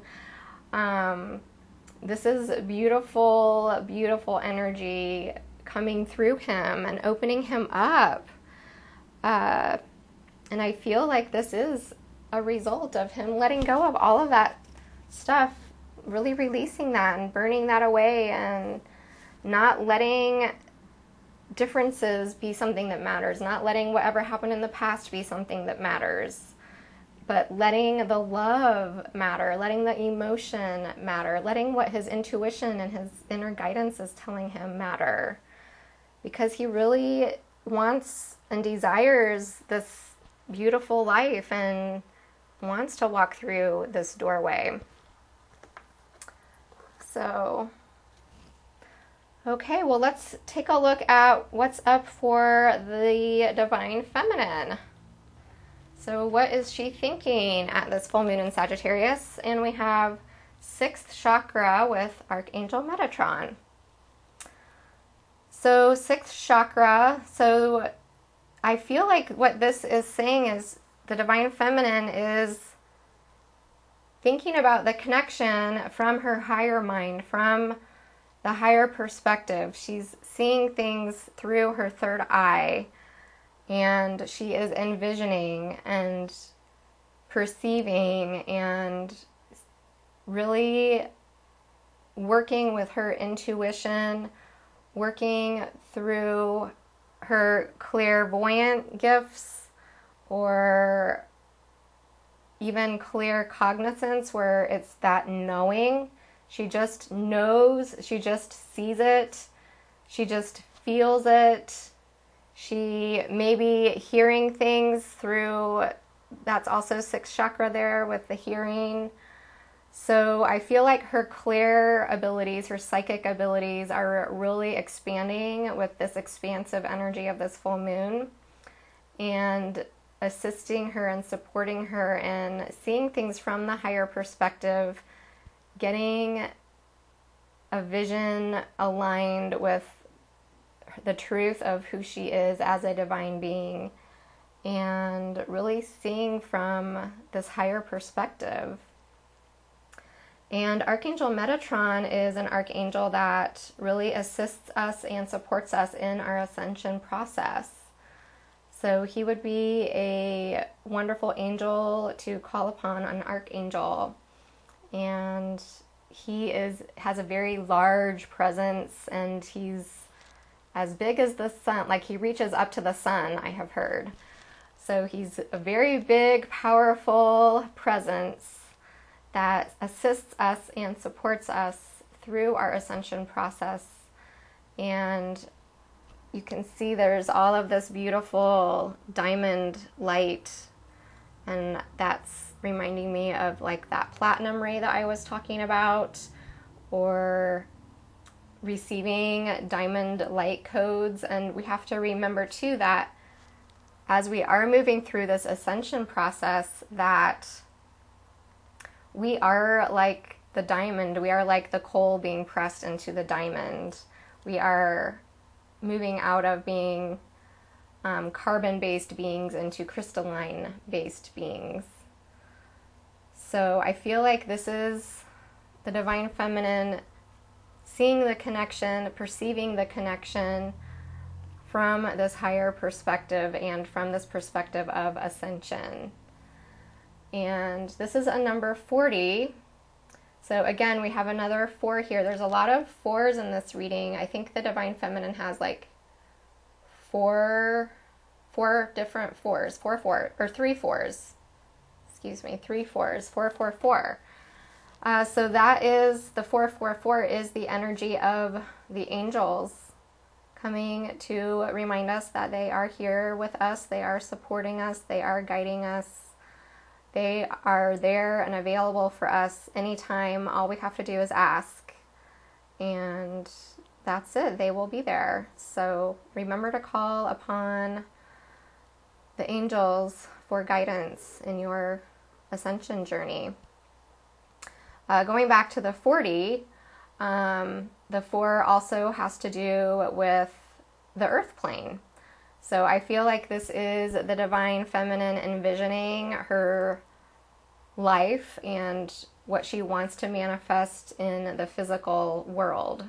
this is beautiful, beautiful energy coming through him and opening him up. And I feel like this is a result of him letting go of all of that stuff, really releasing that and burning that away, and not letting differences be something that matters, not letting whatever happened in the past be something that matters, but letting the love matter, letting the emotion matter, letting what his intuition and his inner guidance is telling him matter. Because he really wants and desires this beautiful life and wants to walk through this doorway. So, okay, well, let's take a look at what's up for the divine feminine. So what is she thinking at this full moon in Sagittarius? And we have 6th chakra with Archangel Metatron. So 6th chakra, so I feel like what this is saying is the divine feminine is thinking about the connection from her higher mind, from the higher perspective. She's seeing things through her third eye, and she is envisioning and perceiving and really working with her intuition, working through her clairvoyant gifts, or even clear cognizance, where it's that knowing. She just knows, she just sees it, she just feels it. She may be hearing things through, that's also 6th chakra there with the hearing. So I feel like her clear abilities, her psychic abilities are really expanding with this expansive energy of this full moon, and assisting her and supporting her in seeing things from the higher perspective, getting a vision aligned with the truth of who she is as a divine being, and really seeing from this higher perspective. And Archangel Metatron is an archangel that really assists us and supports us in our ascension process. So he would be a wonderful angel to call upon, an archangel. And he has a very large presence, and he's as big as the sun. Like, he reaches up to the sun, I have heard. So he's a very big, powerful presence that assists us and supports us through our ascension process. And you can see there's all of this beautiful diamond light, and that's reminding me of like that platinum ray that I was talking about, or receiving diamond light codes. And we have to remember too that as we are moving through this ascension process, that we are like the diamond, we are like the coal being pressed into the diamond. We are moving out of being carbon-based beings into crystalline-based beings. So I feel like this is the divine feminine seeing the connection, perceiving the connection from this higher perspective and from this perspective of ascension. And this is a number 40. So again, we have another 4 here. There's a lot of 4s in this reading. I think the divine feminine has like four different 4s, 3 4s. Excuse me, 3 4s, 4 4 4. So that is the 444 is the energy of the angels coming to remind us that they are here with us, they are supporting us, they are guiding us, they are there and available for us anytime. All we have to do is ask, and that's it. They will be there. So remember to call upon the angels for guidance in your ascension journey. Going back to the 40, the 4 also has to do with the earth plane. So I feel like this is the divine feminine envisioning her life and what she wants to manifest in the physical world.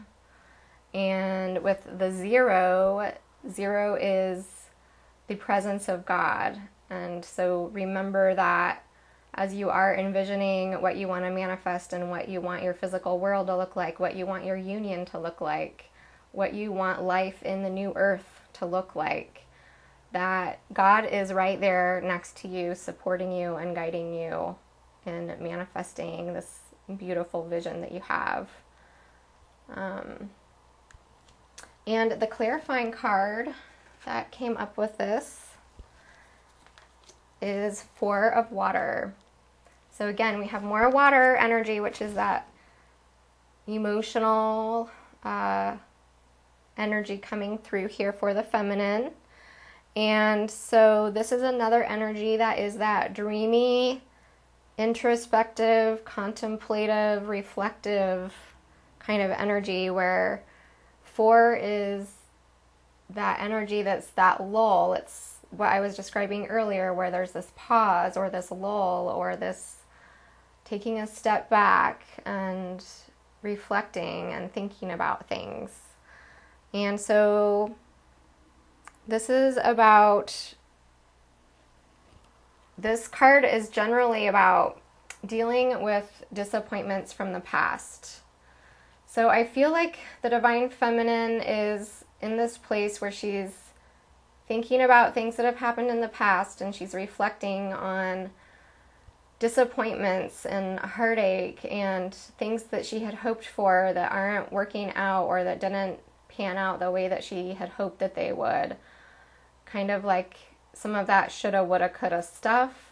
And with the 0 is the presence of God. And so remember that as you are envisioning what you want to manifest and what you want your physical world to look like, what you want your union to look like, what you want life in the new earth to look like, that God is right there next to you, supporting you and guiding you in manifesting this beautiful vision that you have. And the clarifying card that came up with this is 4 of water. So again, we have more water energy, which is that emotional energy coming through here for the feminine. And so this is another energy that is that dreamy, introspective, contemplative, reflective kind of energy, where 4 is that energy that's that lull. It's what I was describing earlier, where there's this pause or this lull or this taking a step back and reflecting and thinking about things. And so this is about, this card is generally about dealing with disappointments from the past. So I feel like the Divine Feminine is in this place where she's thinking about things that have happened in the past, and she's reflecting on disappointments and heartache and things that she had hoped for that aren't working out or that didn't pan out the way that she had hoped that they would. Kind of like some of that shoulda, woulda, coulda stuff.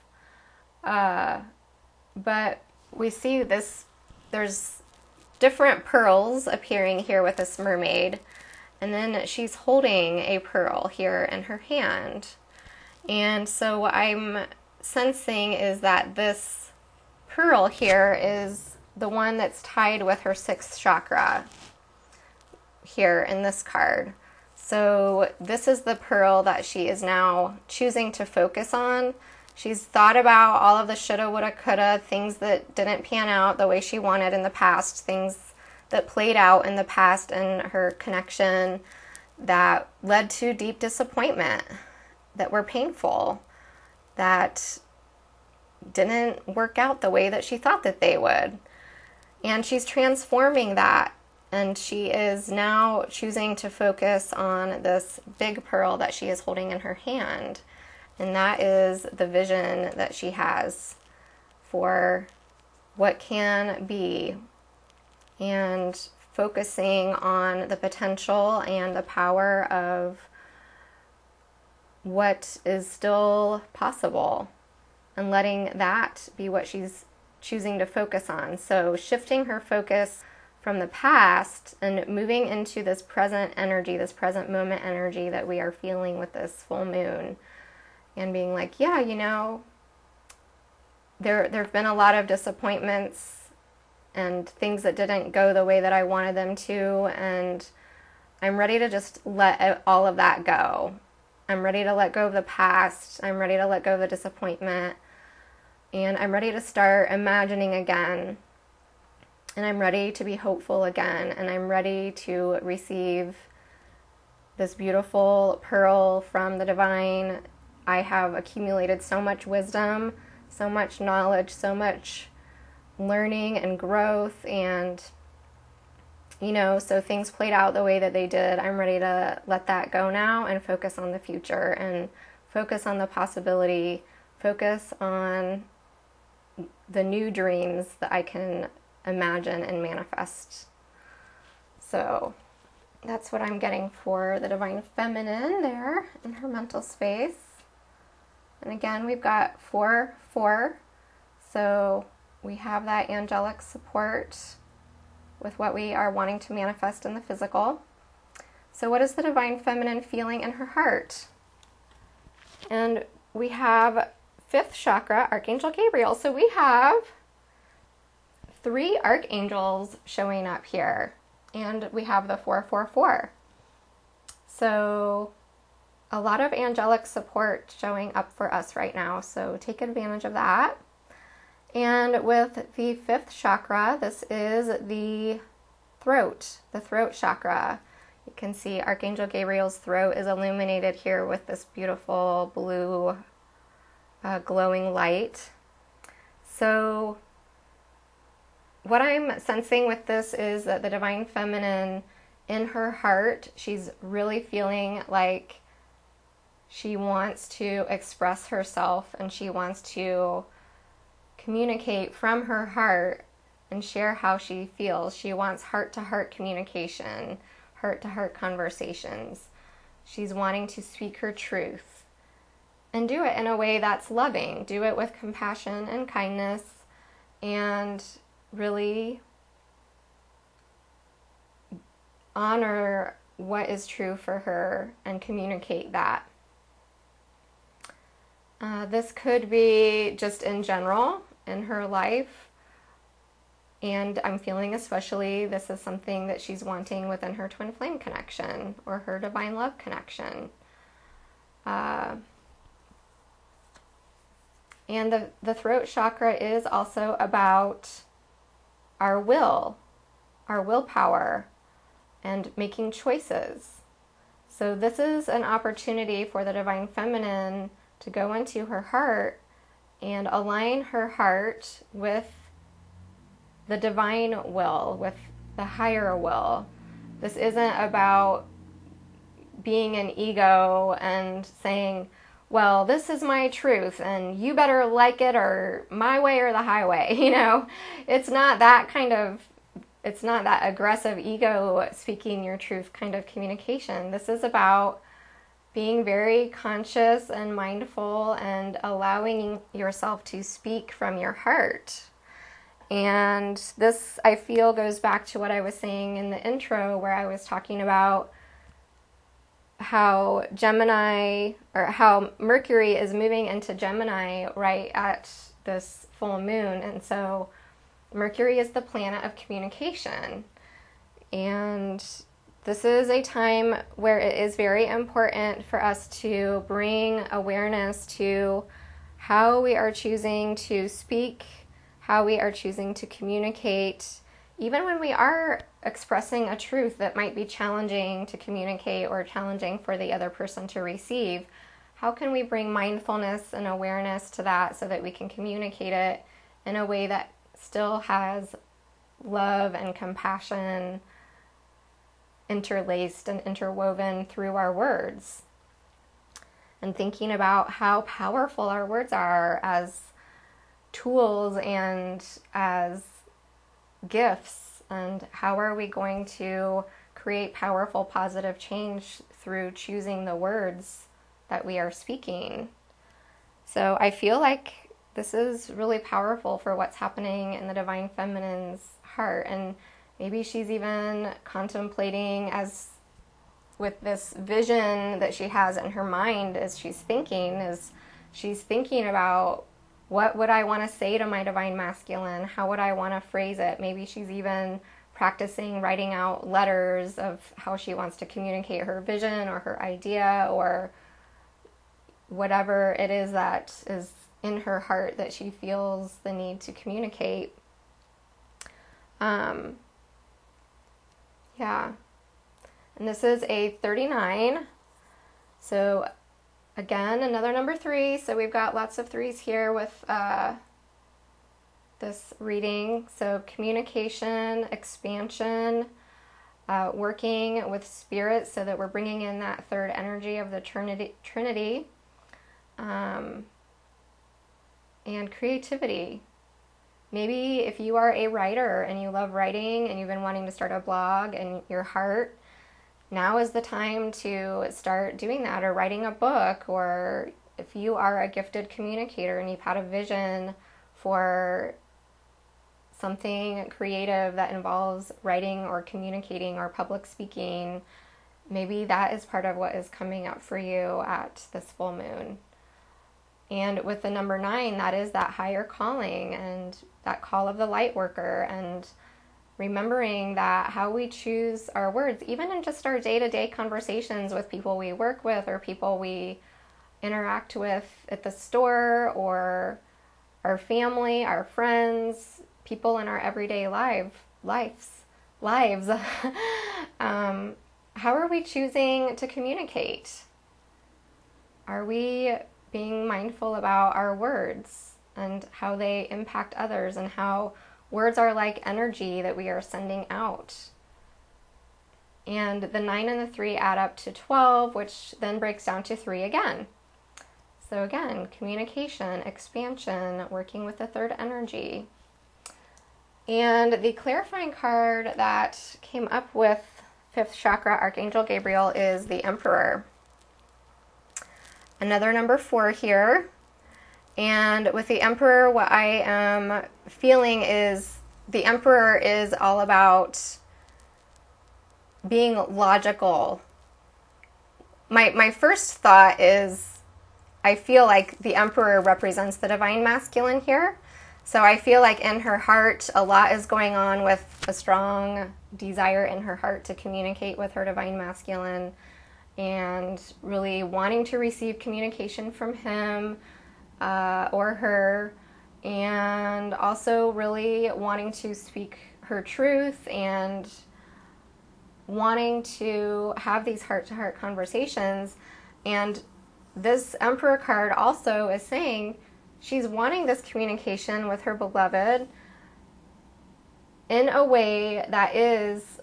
But we see this, there's different pearls appearing here with this mermaid. And then she's holding a pearl here in her hand. And so what I'm sensing is that this pearl here is the one that's tied with her 6th chakra here in this card. So this is the pearl that she is now choosing to focus on. She's thought about all of the shoulda, woulda, coulda, things that didn't pan out the way she wanted in the past, things that played out in the past in her connection that led to deep disappointment, that were painful, that didn't work out the way that she thought that they would. And she's transforming that, and she is now choosing to focus on this big pearl that she is holding in her hand. And that is the vision that she has for what can be, and focusing on the potential and the power of what is still possible, and letting that be what she's choosing to focus on. So shifting her focus from the past and moving into this present energy, this present moment energy that we are feeling with this full moon, and being like, yeah, you know, there have been a lot of disappointments and things that didn't go the way that I wanted them to, and I'm ready to just let all of that go. I'm ready to let go of the past. I'm ready to let go of the disappointment, and I'm ready to start imagining again, and I'm ready to be hopeful again, and I'm ready to receive this beautiful pearl from the divine. I have accumulated so much wisdom, so much knowledge, so much learning and growth, and so things played out the way that they did. I'm ready to let that go now and focus on the future, and focus on the possibility, focus on the new dreams that I can imagine and manifest. So that's what I'm getting for the Divine Feminine there in her mental space. And again, we've got 4-4, so we have that angelic support with what we are wanting to manifest in the physical. So what is the Divine Feminine feeling in her heart? And we have 5th chakra, Archangel Gabriel. So we have 3 archangels showing up here, and we have the 4-4-4. So a lot of angelic support showing up for us right now, so take advantage of that. And with the 5th chakra, this is the throat chakra. You can see Archangel Gabriel's throat is illuminated here with this beautiful blue glowing light. So what I'm sensing with this is that the Divine Feminine, in her heart, she's really feeling like she wants to express herself, and she wants to communicate from her heart and share how she feels. She wants heart-to-heart communication, heart-to-heart conversations. She's wanting to speak her truth and do it in a way that's loving. Do it with compassion and kindness, and really honor what is true for her and communicate that. This could be just in general in her life, and I'm feeling especially this is something that she's wanting within her twin flame connection or her divine love connection. And the throat chakra is also about our will, our willpower, and making choices. So this is an opportunity for the Divine Feminine to go into her heart and align her heart with the divine will, with the higher will. This isn't about being an ego and saying, well, this is my truth and you better like it, or my way or the highway. It's not that aggressive ego speaking your truth kind of communication. This is about being very conscious and mindful and allowing yourself to speak from your heart. And this, I feel, goes back to what I was saying in the intro, where I was talking about how Mercury is moving into Gemini right at this full moon. And so Mercury is the planet of communication. And this is a time where it is very important for us to bring awareness to how we are choosing to speak, how we are choosing to communicate, even when we are expressing a truth that might be challenging to communicate or challenging for the other person to receive. How can we bring mindfulness and awareness to that so that we can communicate it in a way that still has love and compassion interlaced and interwoven through our words? And thinking about how powerful our words are as tools and as gifts, and how are we going to create powerful, positive change through choosing the words that we are speaking. So I feel like this is really powerful for what's happening in the Divine Feminine's heart. And maybe she's even contemplating, as with this vision that she has in her mind as she's thinking about, what would I want to say to my Divine Masculine? How would I want to phrase it? Maybe she's even practicing writing out letters of how she wants to communicate her vision or her idea, or whatever it is that is in her heart that she feels the need to communicate. Yeah. And this is a 39. So again, another number 3. So we've got lots of 3s here with this reading. So communication, expansion, working with spirit so that we're bringing in that third energy of the Trinity, and creativity. Maybe if you are a writer and you love writing and you've been wanting to start a blog in your heart, now is the time to start doing that, or writing a book. Or if you are a gifted communicator and you've had a vision for something creative that involves writing or communicating or public speaking, maybe that is part of what is coming up for you at this full moon. And with the number 9, that is that higher calling and that call of the light worker, and remembering that how we choose our words, even in just our day-to-day conversations with people we work with or people we interact with at the store, or our family, our friends, people in our everyday lives. How are we choosing to communicate? Are we being mindful about our words and how they impact others, and how words are like energy that we are sending out? And the 9 and the 3 add up to 12, which then breaks down to 3 again. So again, communication, expansion, working with the third energy. And the clarifying card that came up with 5th chakra, Archangel Gabriel, is the Emperor. Another number 4 here. And with the Emperor, what I am feeling is the Emperor is all about being logical. My first thought is, I feel like the Emperor represents the Divine Masculine here. So I feel like in her heart, a lot is going on with a strong desire in her heart to communicate with her Divine Masculine, and really wanting to receive communication from him or her, and also really wanting to speak her truth and wanting to have these heart-to-heart conversations. And this Emperor card also is saying she's wanting this communication with her beloved in a way that is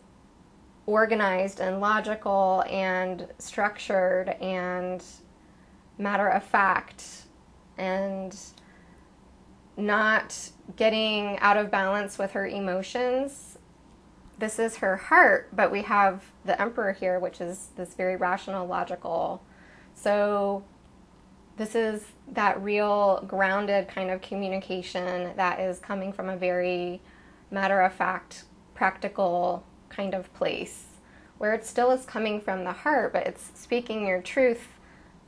organized and logical and structured and matter of fact, and not getting out of balance with her emotions. This is her heart, but we have the Emperor here, which is this very rational, logical. So this is that real grounded kind of communication that is coming from a very matter-of-fact, practical kind of place, where it still is coming from the heart, but it's speaking your truth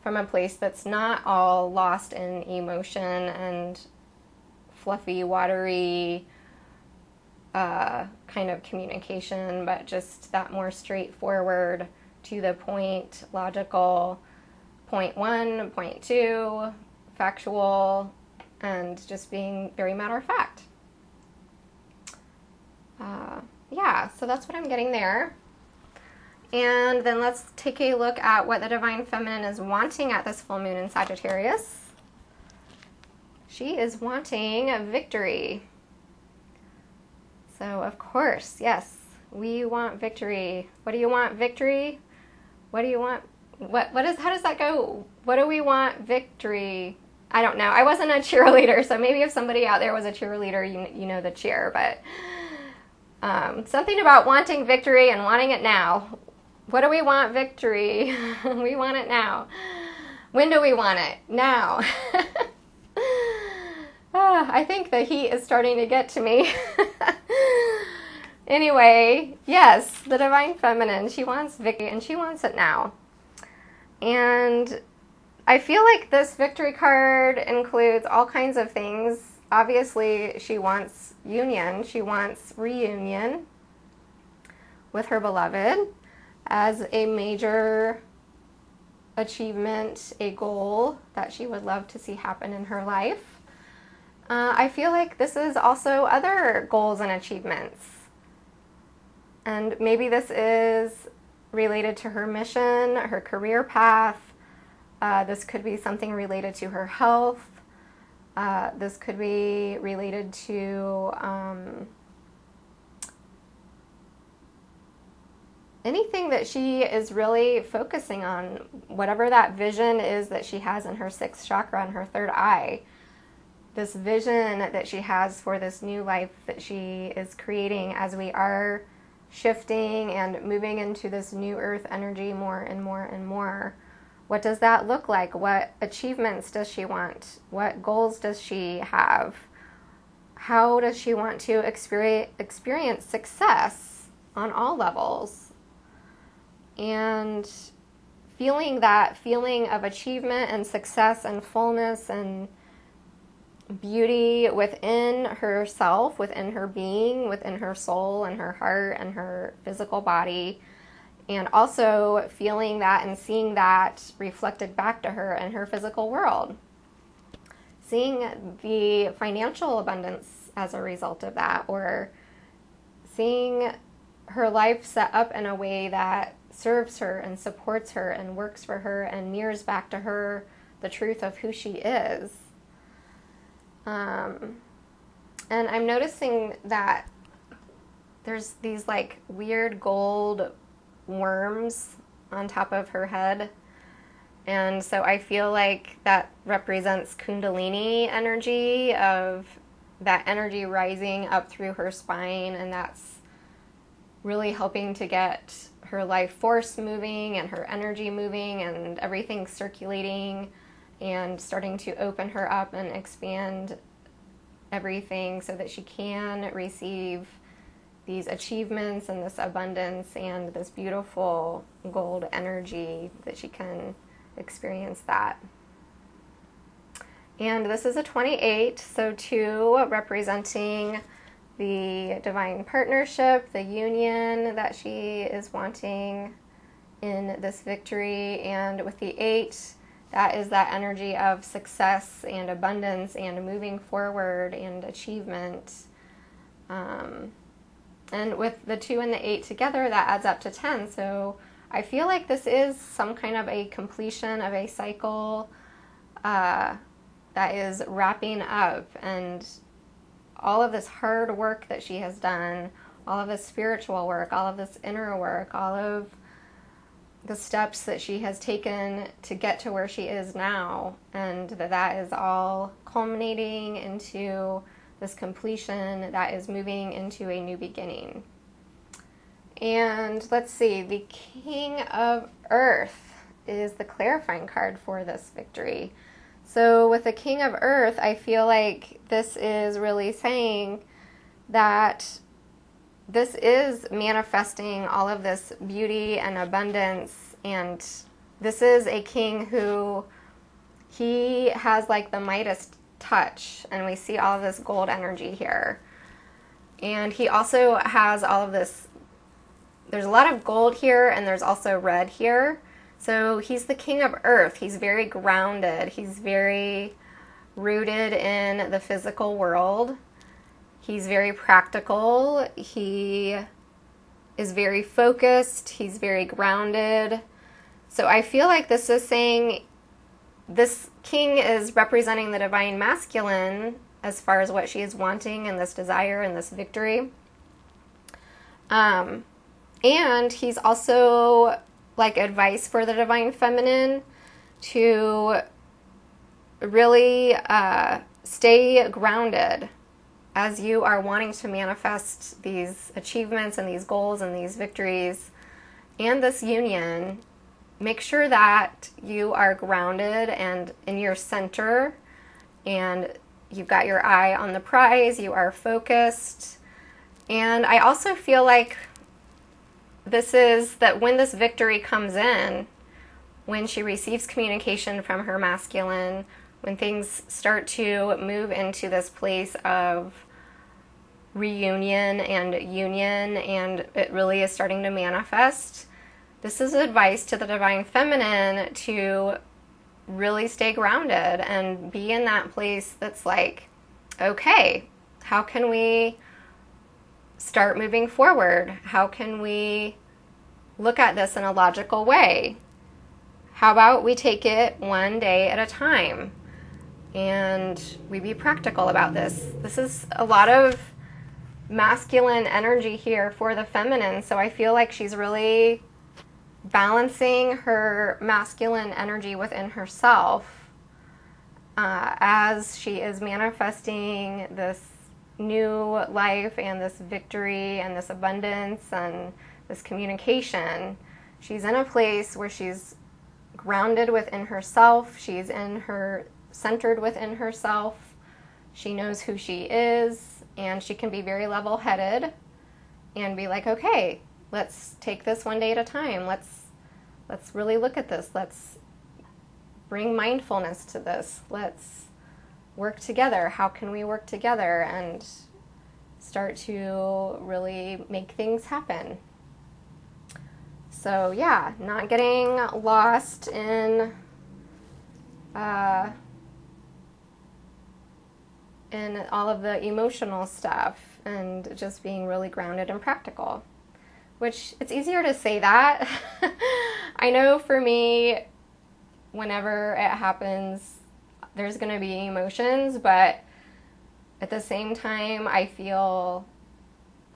from a place that's not all lost in emotion and fluffy, watery kind of communication, but just that more straightforward, to the point, logical, point one, point two, factual, and just being very matter of fact. Yeah, so that's what I'm getting there. And then let's take a look at what the Divine Feminine is wanting at this full moon in Sagittarius. She is wanting a victory. So, of course, yes, we want victory. What do you want? Victory? What do you want? How does that go? What do we want? Victory. I don't know. I wasn't a cheerleader, so maybe if somebody out there was a cheerleader, you know the cheer, but something about wanting victory and wanting it now. What do we want? Victory. We want it now. When do we want it? Now. I think the heat is starting to get to me. Anyway, yes, the Divine Feminine, she wants victory, and she wants it now. And I feel like this victory card includes all kinds of things. Obviously, she wants union. She wants reunion with her beloved as a major achievement, a goal that she would love to see happen in her life. I feel like this is also other goals and achievements. And maybe this is related to her mission, her career path. This could be something related to her health. This could be related to anything that she is really focusing on, whatever that vision is that she has in her sixth chakra and her third eye. This vision that she has for this new life that she is creating as we are shifting and moving into this new earth energy more and more and more. What does that look like? What achievements does she want? What goals does she have? How does she want to experience success on all levels? And feeling that feeling of achievement and success and fullness and beauty within herself, within her being, within her soul and her heart and her physical body, and also feeling that and seeing that reflected back to her in her physical world. Seeing the financial abundance as a result of that, or seeing her life set up in a way that serves her and supports her and works for her and mirrors back to her the truth of who she is. And I'm noticing that there's these like weird gold worms on top of her head. And so I feel like that represents Kundalini energy, of that energy rising up through her spine, and that's really helping to get her life force moving and her energy moving and everything circulating and starting to open her up and expand everything so that she can receive these achievements and this abundance and this beautiful gold energy, that she can experience that. And this is a 28, so 2 representing the divine partnership, the union that she is wanting in this victory. And with the 8, that is that energy of success and abundance and moving forward and achievement. And with the 2 and the 8 together, that adds up to 10. So I feel like this is some kind of a completion of a cycle that is wrapping up, and all of this hard work that she has done, all of this spiritual work, all of this inner work, all of the steps that she has taken to get to where she is now, and that is all culminating into this completion that is moving into a new beginning. And let's see, the King of Earth is the clarifying card for this victory. So with the King of Earth, I feel like this is really saying that this is manifesting all of this beauty and abundance, and this is a king who, he has like the Midas touch, and we see all of this gold energy here. And he also has all of this, there's a lot of gold here, and there's also red here. So he's the King of Earth. He's very grounded. He's very rooted in the physical world. He's very practical. He is very focused. He's very grounded. So I feel like this is saying this king is representing the divine masculine as far as what she is wanting and this desire and this victory. And he's also like advice for the divine feminine to really stay grounded as you are wanting to manifest these achievements and these goals and these victories and this union. Make sure that you are grounded and in your center, and you've got your eye on the prize, you are focused. And I also feel like this is that when this victory comes in, when she receives communication from her masculine, when things start to move into this place of reunion and union, and it really is starting to manifest, this is advice to the divine feminine to really stay grounded and be in that place that's like, okay, how can we start moving forward? How can we look at this in a logical way? How about we take it one day at a time and we be practical about this? This is a lot of masculine energy here for the feminine, so I feel like she's really balancing her masculine energy within herself as she is manifesting this new life and this victory and this abundance and this communication. She's in a place where she's grounded within herself. She's centered within herself. She knows who she is, and she can be very level-headed and be like, okay, let's take this one day at a time. Let's really look at this. Let's bring mindfulness to this. Let's work together. How can we work together and start to really make things happen? So yeah, not getting lost in all of the emotional stuff, and just being really grounded and practical. Which, it's easier to say that. I know for me, whenever it happens, there's going to be emotions, but at the same time, I feel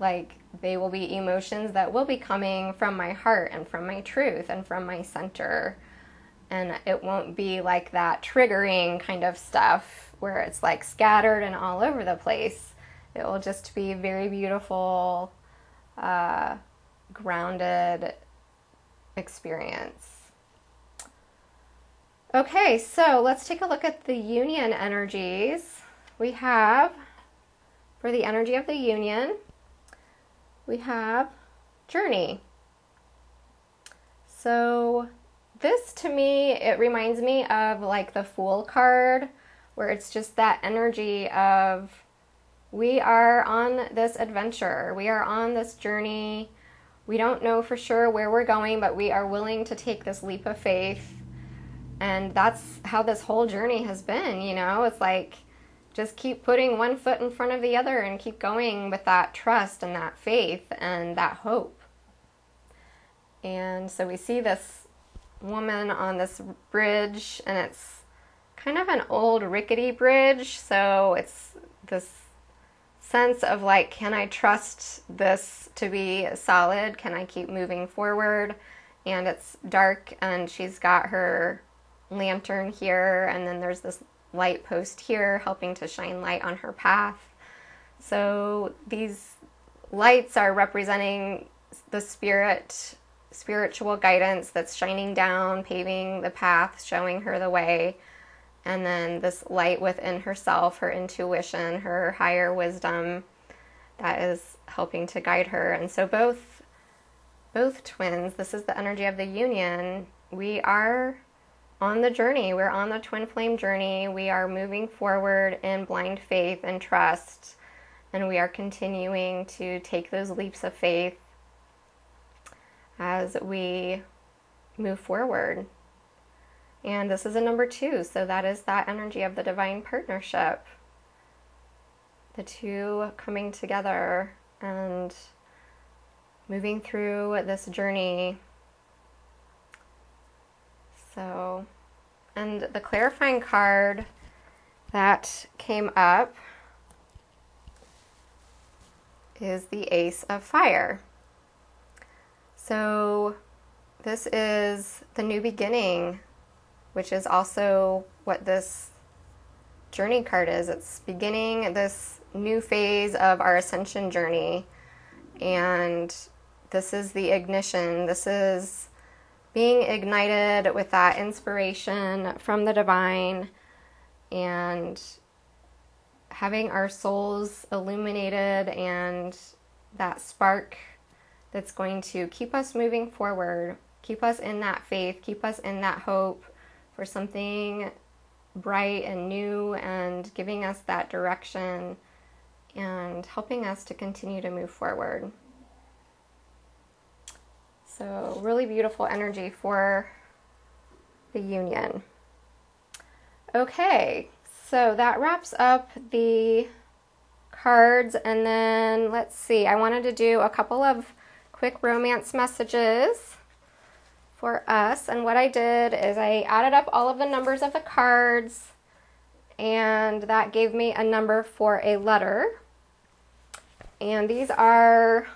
like they will be emotions that will be coming from my heart and from my truth and from my center. And it won't be like that triggering kind of stuff where it's like scattered and all over the place. It will just be very beautiful, grounded experience. Okay, so let's take a look at the union energies. We have, for the energy of the union, we have journey. So this, to me, it reminds me of like the Fool card, where it's just that energy of we are on this adventure, we are on this journey. We don't know for sure where we're going, but we are willing to take this leap of faith. And that's how this whole journey has been, you know? It's like, just keep putting one foot in front of the other and keep going with that trust and that faith and that hope. And so we see this woman on this bridge, and it's kind of an old rickety bridge, so it's this sense of like, can I trust this to be solid? Can I keep moving forward? And it's dark, and she's got her lantern here, and then there's this light post here helping to shine light on her path. So these lights are representing the spiritual guidance that's shining down, paving the path, showing her the way. And then this light within herself, her intuition, her higher wisdom, that is helping to guide her. And so both twins, this is the energy of the union. We are on the journey. We're on the twin flame journey. We are moving forward in blind faith and trust. And we are continuing to take those leaps of faith as we move forward. And this is a number 2, so that is that energy of the divine partnership. The two coming together and moving through this journey. So, and the clarifying card that came up is the Ace of Fire. So this is the new beginning, which is also what this journey card is. It's beginning this new phase of our ascension journey. And this is the ignition. This is being ignited with that inspiration from the divine and having our souls illuminated, and that spark that's going to keep us moving forward, keep us in that faith, keep us in that hope for something bright and new, and giving us that direction and helping us to continue to move forward. So really beautiful energy for the union. Okay, so that wraps up the cards, and then let's see, I wanted to do a couple of quick romance messages for us. And what I did is I added up all of the numbers of the cards, and that gave me a number for a letter. And these are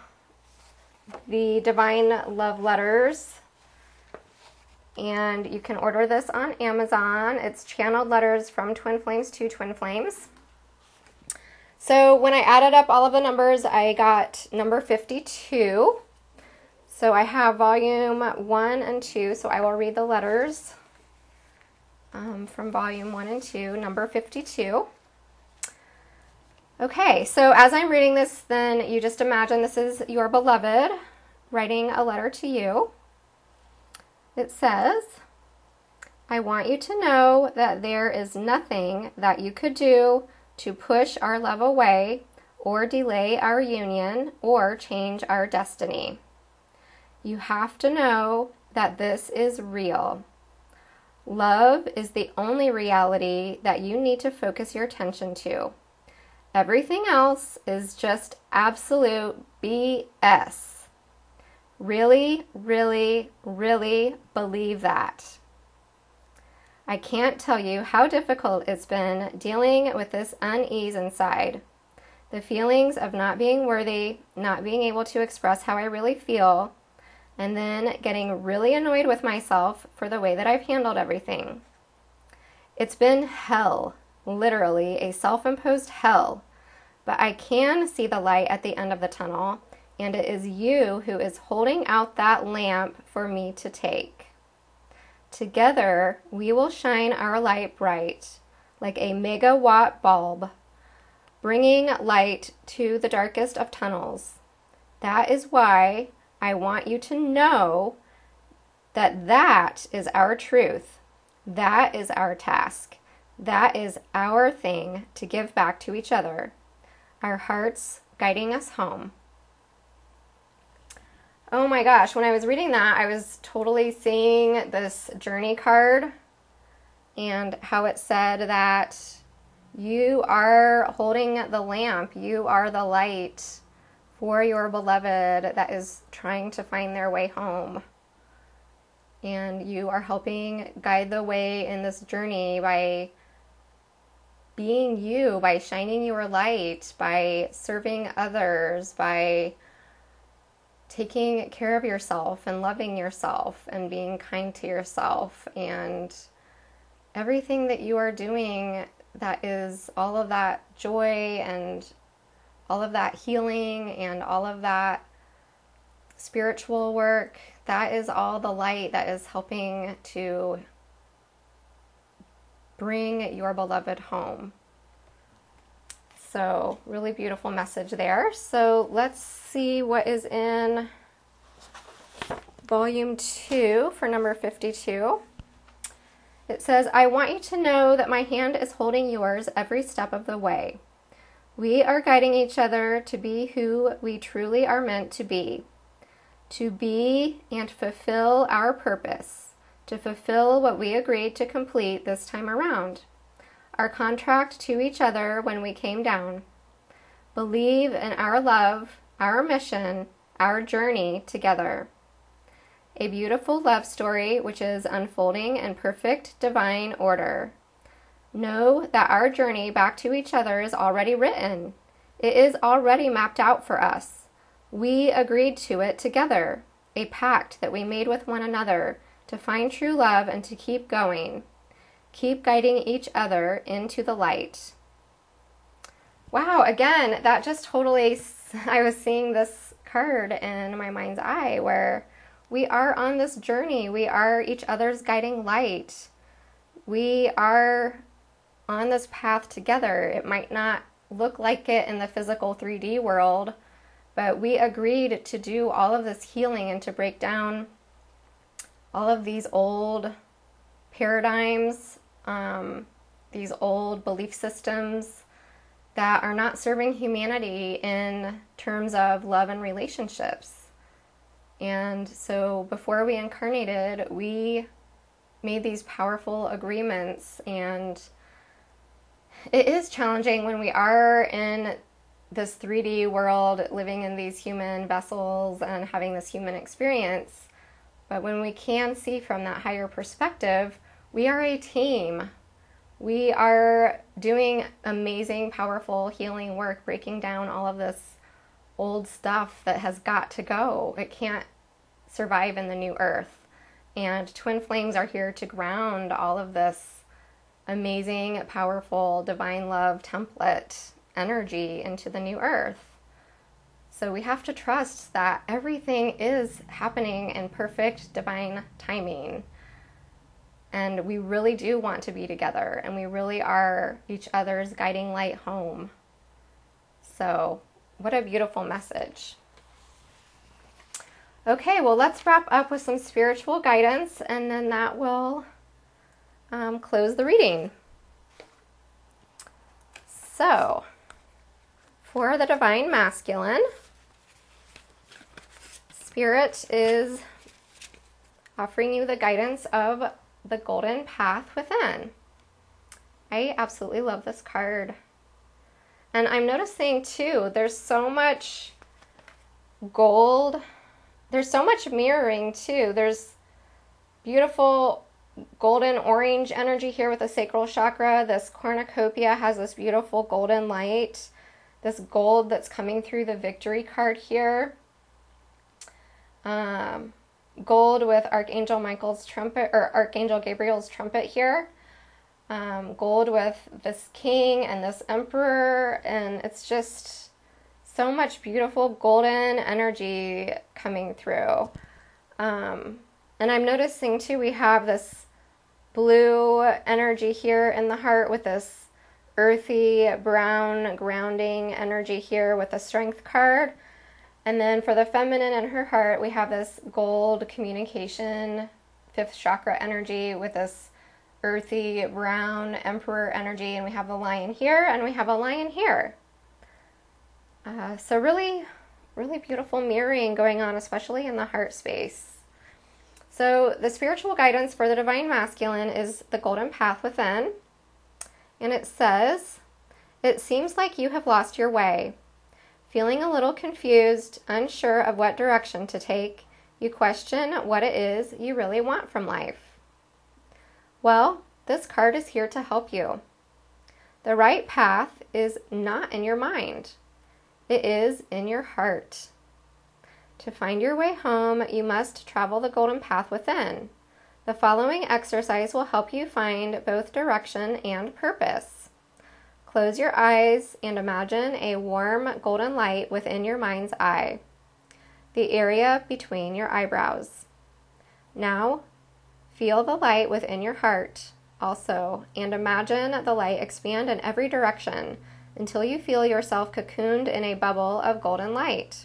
the Divine Love Letters, and you can order this on Amazon. It's channeled letters from Twin Flames to Twin Flames. So when I added up all of the numbers, I got number 52. So I have volume 1 and 2, so I will read the letters from volume 1 and 2, number 52. Okay, so as I'm reading this, then you just imagine this is your beloved writing a letter to you. It says, I want you to know that there is nothing that you could do to push our love away or delay our union or change our destiny. You have to know that this is real. Love is the only reality that you need to focus your attention to. Everything else is just absolute BS. Really, really, really believe that. I can't tell you how difficult it's been dealing with this unease inside. The feelings of not being worthy, not being able to express how I really feel, and then getting really annoyed with myself for the way that I've handled everything. It's been hell. Literally a self-imposed hell, but I can see the light at the end of the tunnel, and it is you who is holding out that lamp for me to take. Together, we will shine our light bright, like a megawatt bulb, bringing light to the darkest of tunnels. That is why I want you to know that that is our truth. That is our task. That is our thing to give back to each other. Our hearts guiding us home. Oh my gosh, when I was reading that, I was totally seeing this journey card and how it said that you are holding the lamp. You are the light for your beloved that is trying to find their way home. And you are helping guide the way in this journey by being you, by shining your light, by serving others, by taking care of yourself and loving yourself and being kind to yourself, and everything that you are doing that is all of that joy and all of that healing and all of that spiritual work, that is all the light that is helping to bring your beloved home. So, really beautiful message there. So, let's see what is in volume 2 for number 52. It says, I want you to know that my hand is holding yours every step of the way. We are guiding each other to be who we truly are meant to be and fulfill our purpose, to fulfill what we agreed to complete this time around. Our contract to each other when we came down. Believe in our love, our mission, our journey together. A beautiful love story which is unfolding in perfect divine order. Know that our journey back to each other is already written. It is already mapped out for us. We agreed to it together, a pact that we made with one another to find true love and to keep going. Keep guiding each other into the light. Wow, again, that just totally, I was seeing this card in my mind's eye where we are on this journey. We are each other's guiding light. We are on this path together. It might not look like it in the physical 3D world, but we agreed to do all of this healing and to break down all of these old paradigms, these old belief systems that are not serving humanity in terms of love and relationships. And so before we incarnated, we made these powerful agreements, and it is challenging when we are in this 3D world, living in these human vessels and having this human experience. But when we can see from that higher perspective, we are a team. We are doing amazing, powerful healing work, breaking down all of this old stuff that has got to go. It can't survive in the new earth. And twin flames are here to ground all of this amazing, powerful, divine love template energy into the new earth. So we have to trust that everything is happening in perfect divine timing. And we really do want to be together, and we really are each other's guiding light home. So, what a beautiful message. Okay, well, let's wrap up with some spiritual guidance, and then that will close the reading. So, for the Divine Masculine, Spirit is offering you the guidance of the golden path within. I absolutely love this card. And I'm noticing too, there's so much gold. There's so much mirroring too. There's beautiful golden orange energy here with the Sacral Chakra. This cornucopia has this beautiful golden light. This gold that's coming through the victory card here. Gold with Archangel Michael's trumpet, or Archangel Gabriel's trumpet here. Gold with this king and this emperor, and it's just so much beautiful golden energy coming through. And I'm noticing too, we have this blue energy here in the heart with this earthy brown grounding energy here with the strength card. And then for the feminine in her heart, we have this gold communication, 5th chakra energy with this earthy brown emperor energy. And we have the lion here, and we have a lion here. So really, really beautiful mirroring going on, especially in the heart space. So the spiritual guidance for the Divine Masculine is the golden path within. And it says, it seems like you have lost your way. Feeling a little confused, unsure of what direction to take, you question what it is you really want from life. Well, this card is here to help you. The right path is not in your mind. It is in your heart. To find your way home, you must travel the golden path within. The following exercise will help you find both direction and purpose. Close your eyes and imagine a warm golden light within your mind's eye, the area between your eyebrows. Now, feel the light within your heart also, and imagine the light expand in every direction until you feel yourself cocooned in a bubble of golden light.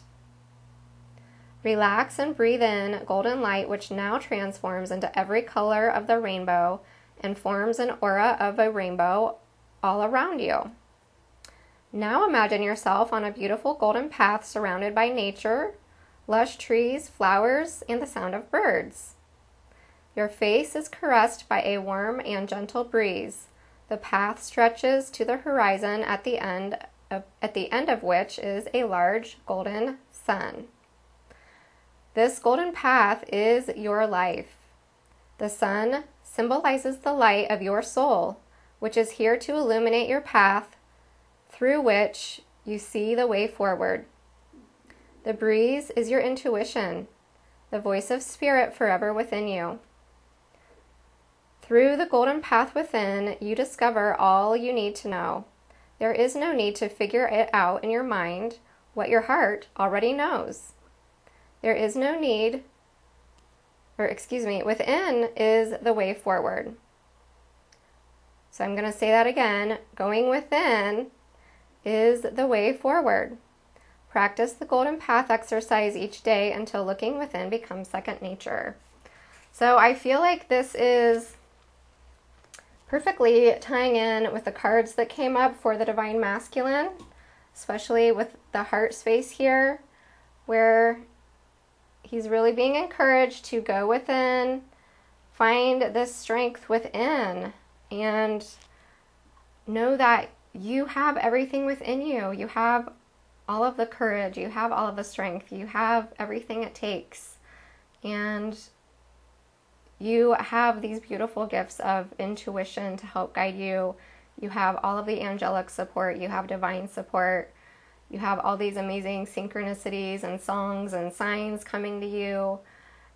Relax and breathe in golden light, which now transforms into every color of the rainbow and forms an aura of a rainbow all around you. Now imagine yourself on a beautiful golden path surrounded by nature, lush trees, flowers, and the sound of birds. Your face is caressed by a warm and gentle breeze. The path stretches to the horizon at the end of which is a large golden sun. This golden path is your life. The sun symbolizes the light of your soul, which is here to illuminate your path through which you see the way forward. The breeze is your intuition, the voice of spirit forever within you. Through the golden path within, you discover all you need to know. There is no need to figure it out in your mind, what your heart already knows. There is no need, within is the way forward. So I'm going to say that again. Going within is the way forward. Practice the golden path exercise each day until looking within becomes second nature. So I feel like this is perfectly tying in with the cards that came up for the Divine Masculine, especially with the heart space here, where he's really being encouraged to go within, find this strength within, and know that you have everything within you. You have all of the courage, you have all of the strength, you have everything it takes. And you have these beautiful gifts of intuition to help guide you. You have all of the angelic support. You have divine support. You have all these amazing synchronicities and songs and signs coming to you.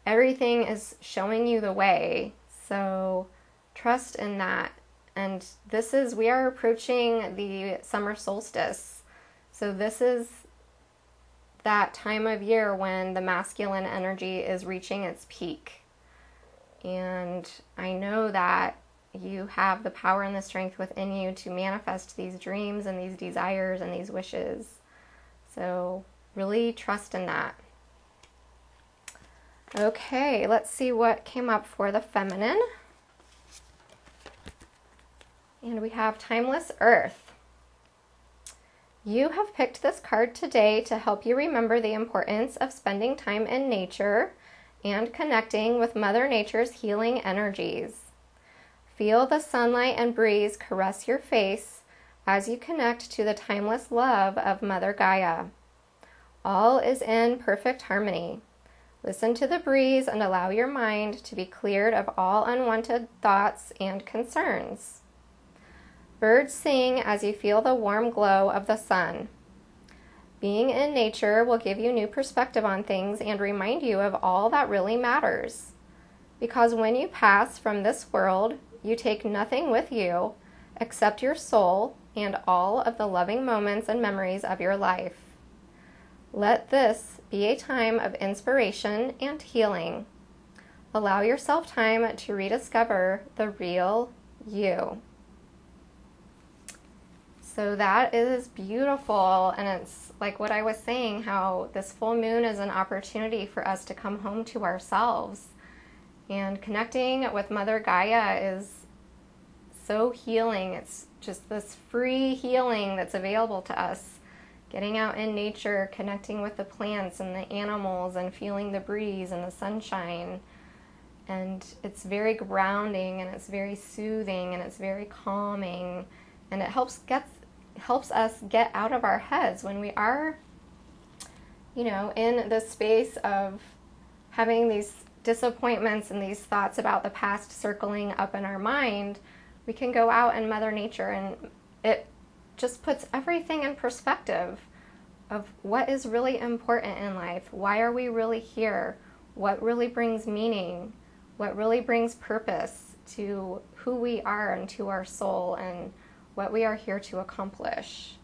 Everything is showing you the way. So trust in that. And we are approaching the summer solstice. So this is that time of year when the masculine energy is reaching its peak. And I know that you have the power and the strength within you to manifest these dreams and these desires and these wishes. So really trust in that. Okay, let's see what came up for the feminine. And we have Timeless Earth. You have picked this card today to help you remember the importance of spending time in nature and connecting with Mother Nature's healing energies. Feel the sunlight and breeze caress your face as you connect to the timeless love of Mother Gaia. All is in perfect harmony. Listen to the breeze and allow your mind to be cleared of all unwanted thoughts and concerns. Birds sing as you feel the warm glow of the sun. Being in nature will give you new perspective on things and remind you of all that really matters. Because when you pass from this world, you take nothing with you except your soul and all of the loving moments and memories of your life. Let this be a time of inspiration and healing. Allow yourself time to rediscover the real you. So that is beautiful, and it's like what I was saying, how this full moon is an opportunity for us to come home to ourselves. And connecting with Mother Gaia is so healing. It's just this free healing that's available to us. Getting out in nature, connecting with the plants and the animals and feeling the breeze and the sunshine. And it's very grounding and it's very soothing and it's very calming. And it helps us get out of our heads when we are, in the space of having these disappointments and these thoughts about the past circling up in our mind. We can go out in Mother Nature and it just puts everything in perspective of what is really important in life. Why are we really here? What really brings meaning? What really brings purpose to who we are and to our soul and what we are here to accomplish?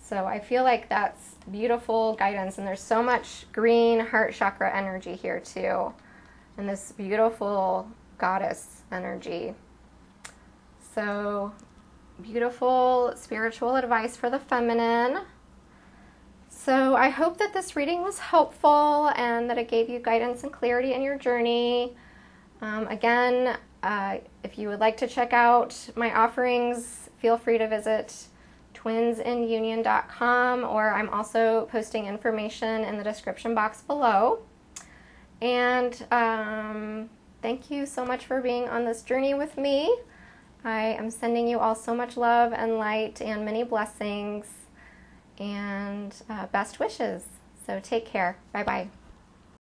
So I feel like that's beautiful guidance, and there's so much green heart chakra energy here too, and this beautiful goddess energy. So beautiful spiritual advice for the feminine. So I hope that this reading was helpful and that it gave you guidance and clarity in your journey. Again, if you would like to check out my offerings, feel free to visit twinsinunion.com, or I'm also posting information in the description box below. And thank you so much for being on this journey with me. I am sending you all so much love and light and many blessings and best wishes. So take care. Bye-bye.